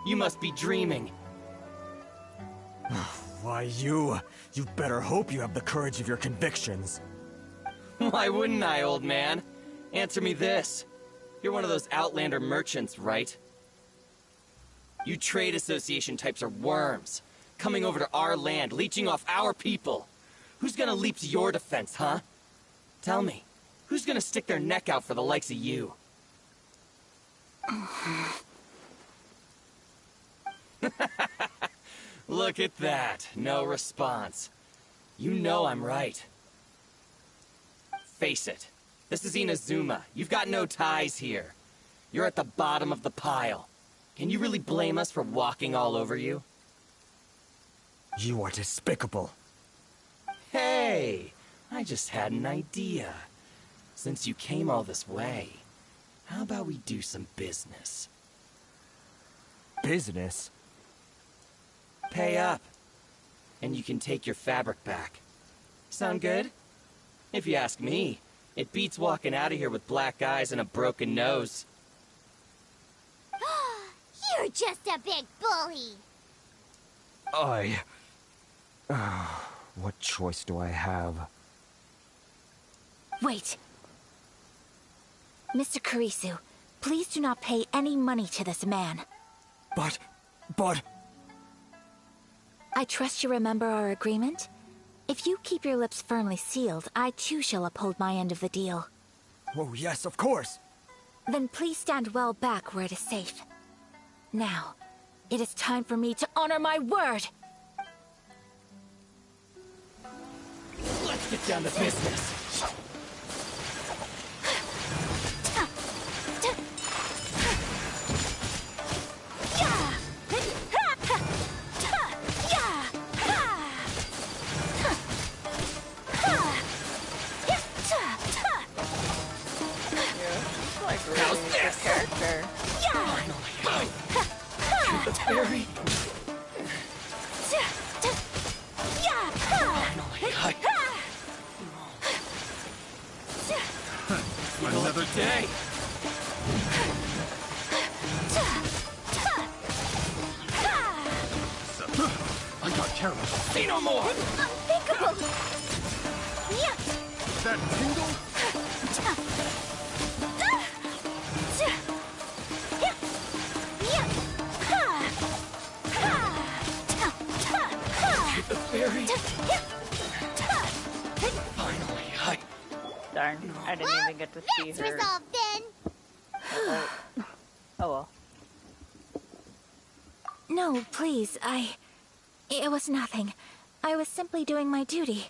You must be dreaming. Why, you better hope you have the courage of your convictions. Why wouldn't I, old man? Answer me this. You're one of those Outlander merchants, right? You trade association types are worms. Coming over to our land, leeching off our people. Who's gonna leap to your defense, huh? Tell me, who's gonna stick their neck out for the likes of you? Look at that. No response. You know I'm right. Face it. This is Inazuma. You've got no ties here. You're at the bottom of the pile. Can you really blame us for walking all over you? You are despicable. Hey! I just had an idea. Since you came all this way, how about we do some business? Business? Pay up. And you can take your fabric back. Sound good? If you ask me, it beats walking out of here with black eyes and a broken nose. You're just a big bully. What choice do I have? Wait. Mr. Kurisu, please do not pay any money to this man. But... I trust you remember our agreement? If you keep your lips firmly sealed, I too shall uphold my end of the deal. Oh, yes, of course. Then please stand well back where it is safe. Now, it is time for me to honor my word! Let's get down to business. How's this? Character. The fairy. Another day. I got terrible. Say no more. Unthinkable! That tingle? The fairy. Finally, Darn, I didn't even get to see That's her. resolved then. Oh well. No, please, It was nothing. I was simply doing my duty.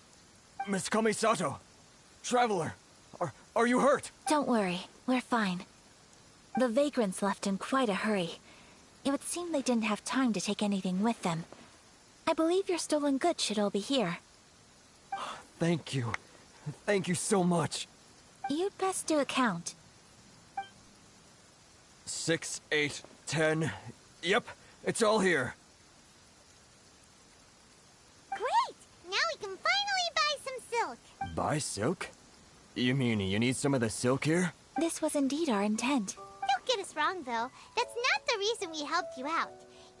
Miss Kamisato, Traveler, are you hurt? Don't worry, we're fine. The vagrants left in quite a hurry. It would seem they didn't have time to take anything with them. I believe your stolen goods should all be here. Thank you. Thank you so much. You'd best do a count. 6, 8, 10. Yep, it's all here. Great! Now we can finally buy some silk. Buy silk? You mean you need some of the silk here? This was indeed our intent. Don't get us wrong, though. That's not the reason we helped you out.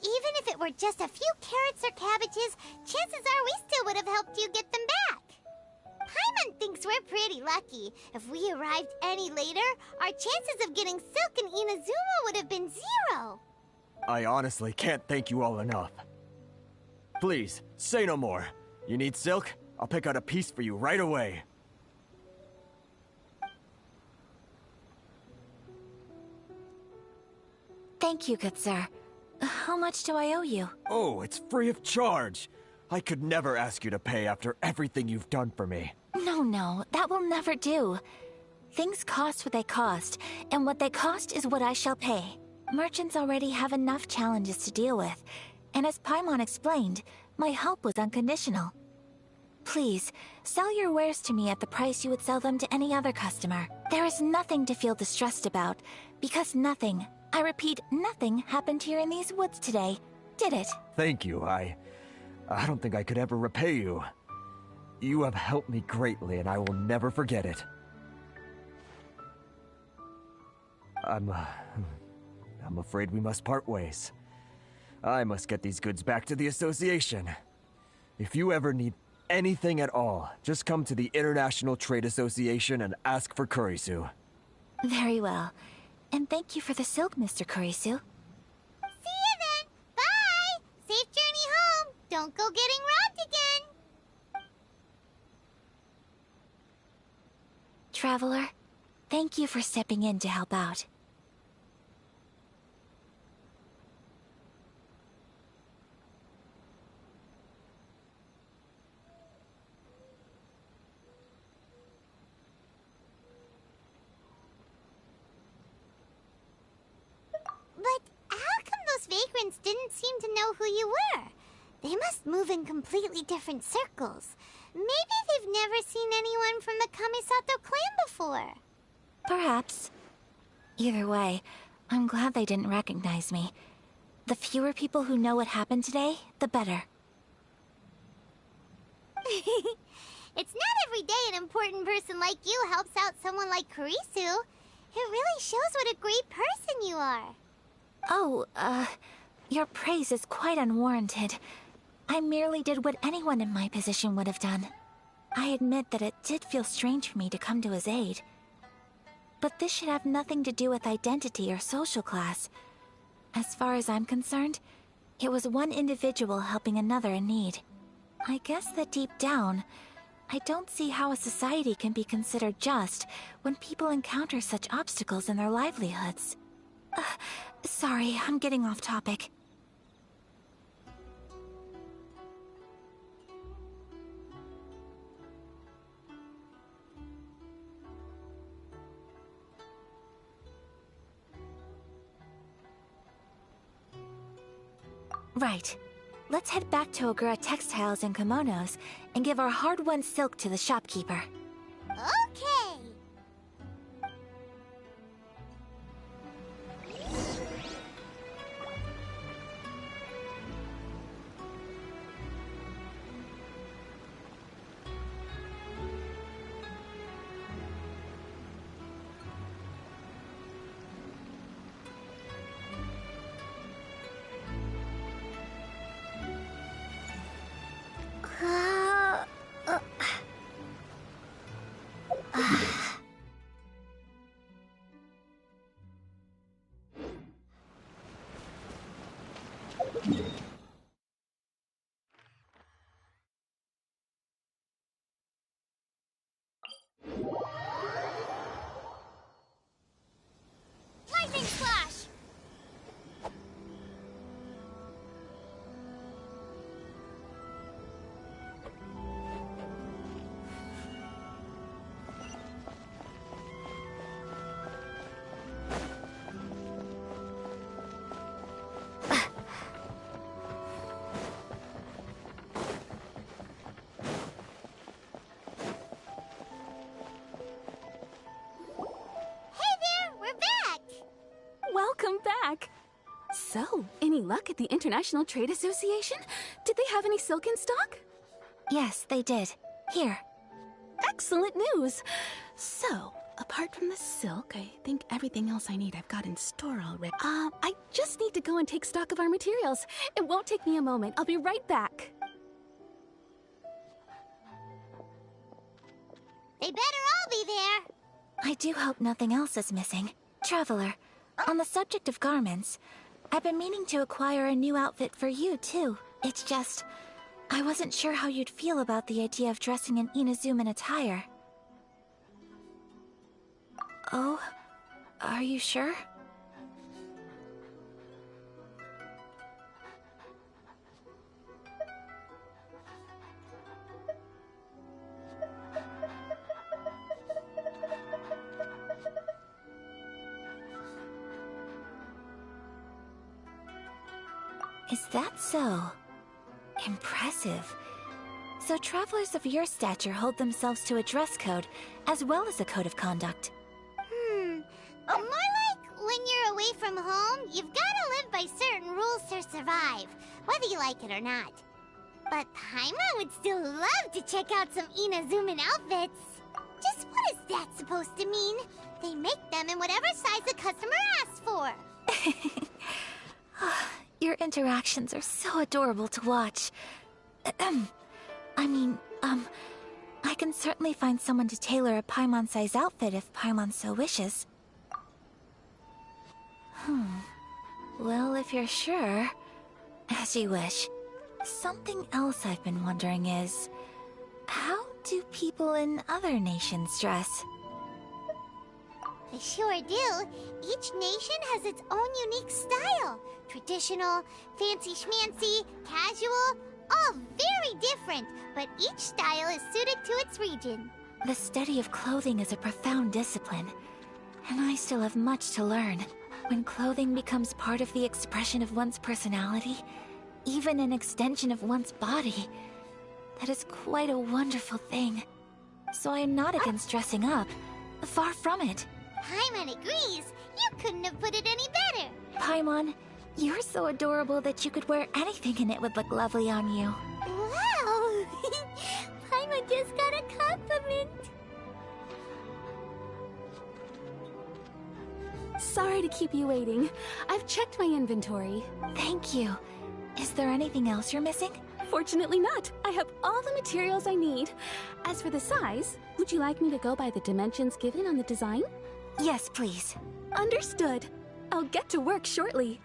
Even if it were just a few carrots or cabbages, chances are we still would have helped you get them back. Paimon thinks we're pretty lucky. If we arrived any later, our chances of getting silk in Inazuma would have been 0. I honestly can't thank you all enough. Please, say no more. You need silk? I'll pick out a piece for you right away. Thank you, good sir. How much do I owe you? Oh, it's free of charge. I could never ask you to pay after everything you've done for me. No, that will never do. Things cost what they cost, and what they cost is what I shall pay. Merchants already have enough challenges to deal with, and as Paimon explained, my help was unconditional. Please, sell your wares to me at the price you would sell them to any other customer. There is nothing to feel distressed about, because nothing, I repeat, nothing happened here in these woods today, did it? Thank you. I don't think I could ever repay you. You have helped me greatly, and I will never forget it. I'm afraid we must part ways. I must get these goods back to the association. If you ever need... anything at all, just come to the International Trade Association and ask for Kurisu. Very well. And thank you for the silk, Mr. Kurisu. See you then! Bye! Safe journey home! Don't go getting robbed again! Traveler, thank you for stepping in to help out. But how come those vagrants didn't seem to know who you were? They must move in completely different circles. Maybe they've never seen anyone from the Kamisato clan before. Perhaps. Either way, I'm glad they didn't recognize me. The fewer people who know what happened today, the better. It's not every day an important person like you helps out someone like Kurisu. It really shows what a great person you are. Oh, your praise is quite unwarranted. I merely did what anyone in my position would have done. I admit that it did feel strange for me to come to his aid. But this should have nothing to do with identity or social class. As far as I'm concerned, it was one individual helping another in need. I guess that deep down, I don't see how a society can be considered just when people encounter such obstacles in their livelihoods. Sorry, I'm getting off topic. Right. Let's head back to Ogura Textiles and Kimonos and give our hard-won silk to the shopkeeper. Okay. Lightning flash! Welcome back! So, any luck at the International Trade Association? Did they have any silk in stock? Yes, they did. Here. Excellent news! So, apart from the silk, I think everything else I need I've got in store already. I just need to go and take stock of our materials. It won't take me a moment. I'll be right back. They better all be there. I do hope nothing else is missing. Traveler, on the subject of garments, I've been meaning to acquire a new outfit for you, too. It's just, I wasn't sure how you'd feel about the idea of dressing in Inazuman attire. Oh? Are you sure? Is that so? Impressive. So travelers of your stature hold themselves to a dress code, as well as a code of conduct. More like when you're away from home, you've gotta live by certain rules to survive, whether you like it or not. But Paimon would still love to check out some Inazuman outfits. Just what is that supposed to mean? They make them in whatever size the customer asks for. Your interactions are so adorable to watch. I mean, I can certainly find someone to tailor a Paimon-size outfit if Paimon so wishes. Well, if you're sure, as you wish. Something else I've been wondering is, how do people in other nations dress? They sure do. Each nation has its own unique style. Traditional, fancy schmancy, casual, all very different, but each style is suited to its region. The study of clothing is a profound discipline, and I still have much to learn. When clothing becomes part of the expression of one's personality, even an extension of one's body, that is quite a wonderful thing. So I am not against dressing up. Far from it. Paimon agrees. You couldn't have put it any better. Paimon, you're so adorable that you could wear anything and it would look lovely on you. Wow! Paimon just got a compliment. Sorry to keep you waiting. I've checked my inventory. Thank you. Is there anything else you're missing? Fortunately not. I have all the materials I need. As for the size, would you like me to go by the dimensions given on the design? Yes, please. Understood. I'll get to work shortly.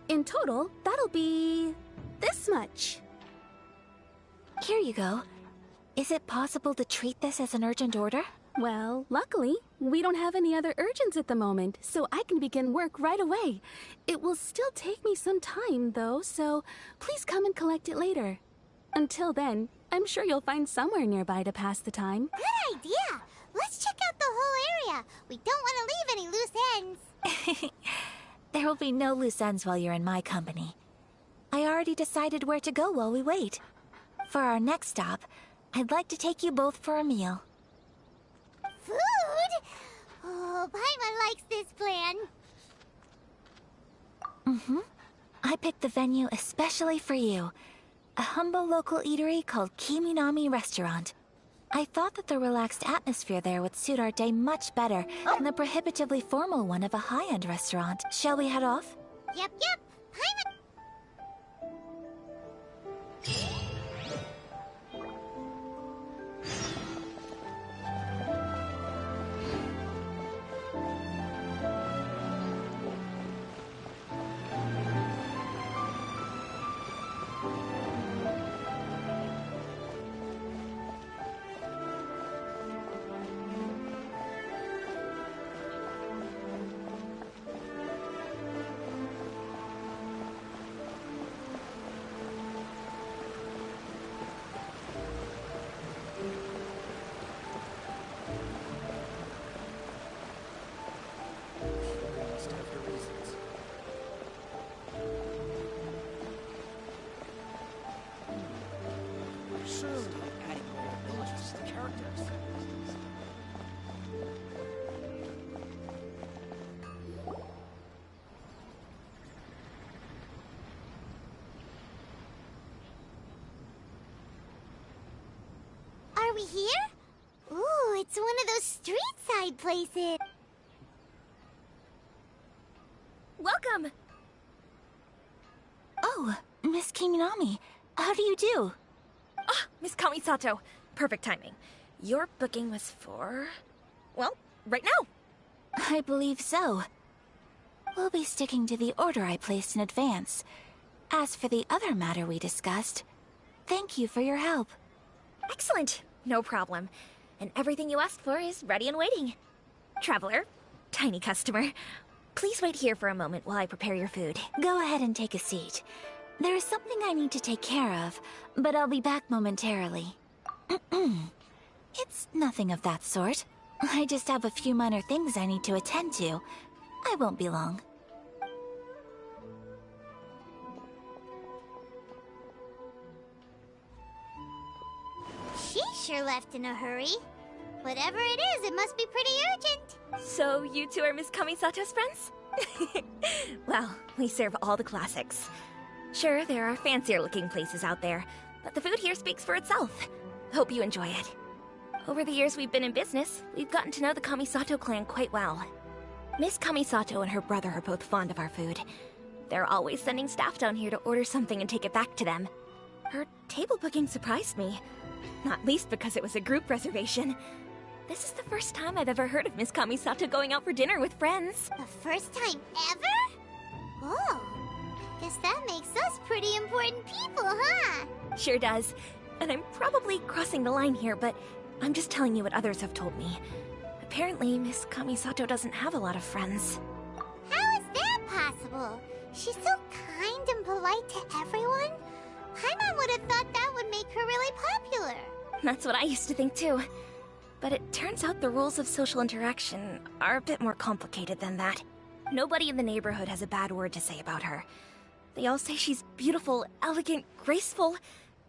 In total, that'll be this much. Here you go. Is it possible to treat this as an urgent order? Well, luckily, we don't have any other urgents at the moment, so I can begin work right away. It will still take me some time, though, so please come and collect it later. Until then, I'm sure you'll find somewhere nearby to pass the time. Good idea! Let's check out the whole area. We don't want to leave any loose ends. There will be no loose ends while you're in my company. I already decided where to go while we wait. For our next stop, I'd like to take you both for a meal. Food? Oh, Paimon likes this plan. I picked the venue especially for you. A humble local eatery called Kiminami Restaurant. I thought that the relaxed atmosphere there would suit our day much better than the prohibitively formal one of a high-end restaurant. Shall we head off? Yep. Paimon... Are we here? Ooh, it's one of those street-side places. Welcome! Oh, Miss Kiminami, how do you do? Ah, Miss Kamisato. Perfect timing. Your booking was for... well, right now. I believe so. We'll be sticking to the order I placed in advance. As for the other matter we discussed, thank you for your help. Excellent. No problem. And everything you asked for is ready and waiting. Traveler, tiny customer, please wait here for a moment while I prepare your food. Go ahead and take a seat. There is something I need to take care of, but I'll be back momentarily. It's nothing of that sort. I just have a few minor things I need to attend to. I won't be long. She sure left in a hurry. Whatever it is, it must be pretty urgent. So you two are Miss Kamisato's friends? Well, we serve all the classics. Sure, there are fancier looking places out there, but the food here speaks for itself. Hope you enjoy it. Over the years we've been in business, we've gotten to know the Kamisato clan quite well. Miss Kamisato and her brother are both fond of our food. They're always sending staff down here to order something and take it back to them. Her table booking surprised me. Not least because it was a group reservation. This is the first time I've ever heard of Miss Kamisato going out for dinner with friends. The first time ever? Oh, guess that makes us pretty important people, huh? Sure does. And I'm probably crossing the line here, but I'm just telling you what others have told me. Apparently, Miss Kamisato doesn't have a lot of friends. How is that possible? She's so kind and polite to everyone. Paimon would have thought that would make her really popular. That's what I used to think too. But it turns out the rules of social interaction are a bit more complicated than that. Nobody in the neighborhood has a bad word to say about her. They all say she's beautiful, elegant, graceful,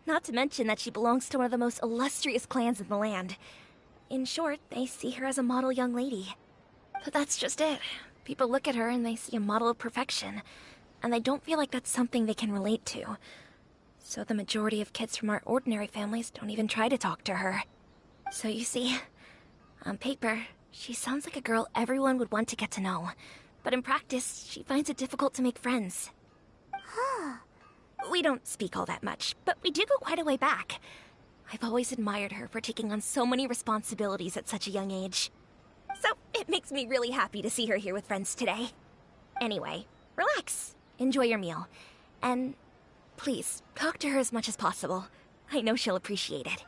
not to mention that she belongs to one of the most illustrious clans in the land. In short, they see her as a model young lady. But that's just it. People look at her and they see a model of perfection, and they don't feel like that's something they can relate to. So the majority of kids from our ordinary families don't even try to talk to her. So you see, on paper, she sounds like a girl everyone would want to get to know. But in practice, she finds it difficult to make friends. Huh. We don't speak all that much, but we do go quite a way back. I've always admired her for taking on so many responsibilities at such a young age. So it makes me really happy to see her here with friends today. Anyway, relax, enjoy your meal, and please, talk to her as much as possible. I know she'll appreciate it.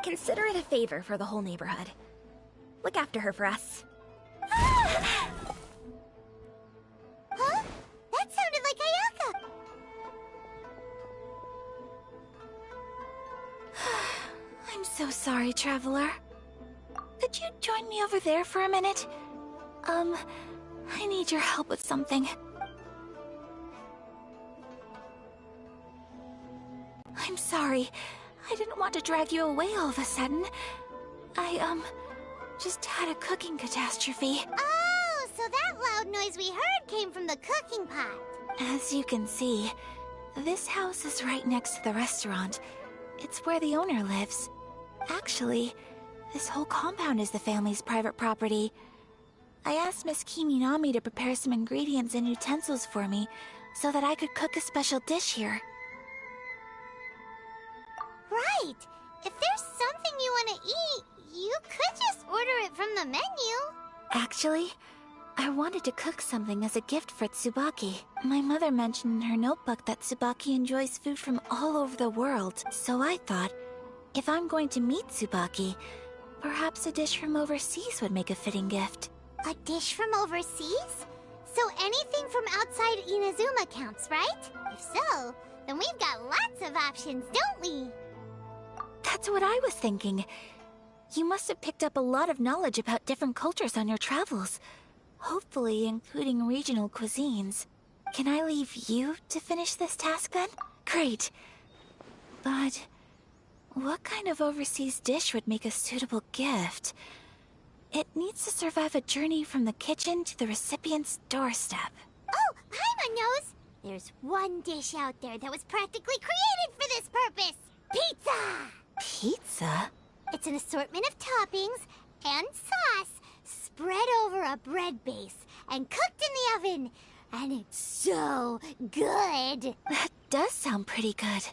Consider it a favor for the whole neighborhood. Look after her for us. Huh? That sounded like Ayaka! I'm so sorry, Traveler. Could you join me over there for a minute? I need your help with something. I'm sorry. I didn't want to drag you away all of a sudden. I, just had a cooking catastrophe. Oh, so that loud noise we heard came from the cooking pot. As you can see, this house is right next to the restaurant. It's where the owner lives. Actually, this whole compound is the family's private property. I asked Miss Kiminami to prepare some ingredients and utensils for me so that I could cook a special dish here. Right! If there's something you want to eat, you could just order it from the menu. Actually, I wanted to cook something as a gift for Tsubaki. My mother mentioned in her notebook that Tsubaki enjoys food from all over the world, so I thought, if I'm going to meet Tsubaki, perhaps a dish from overseas would make a fitting gift. A dish from overseas? So anything from outside Inazuma counts, right? If so, then we've got lots of options, don't we? That's what I was thinking. You must have picked up a lot of knowledge about different cultures on your travels. Hopefully including regional cuisines. Can I leave you to finish this task then? Great. But what kind of overseas dish would make a suitable gift? It needs to survive a journey from the kitchen to the recipient's doorstep. Oh, Paimon knows! There's one dish out there that was practically created for this purpose! Pizza! Pizza? It's an assortment of toppings and sauce spread over a bread base and cooked in the oven. And it's so good! That does sound pretty good.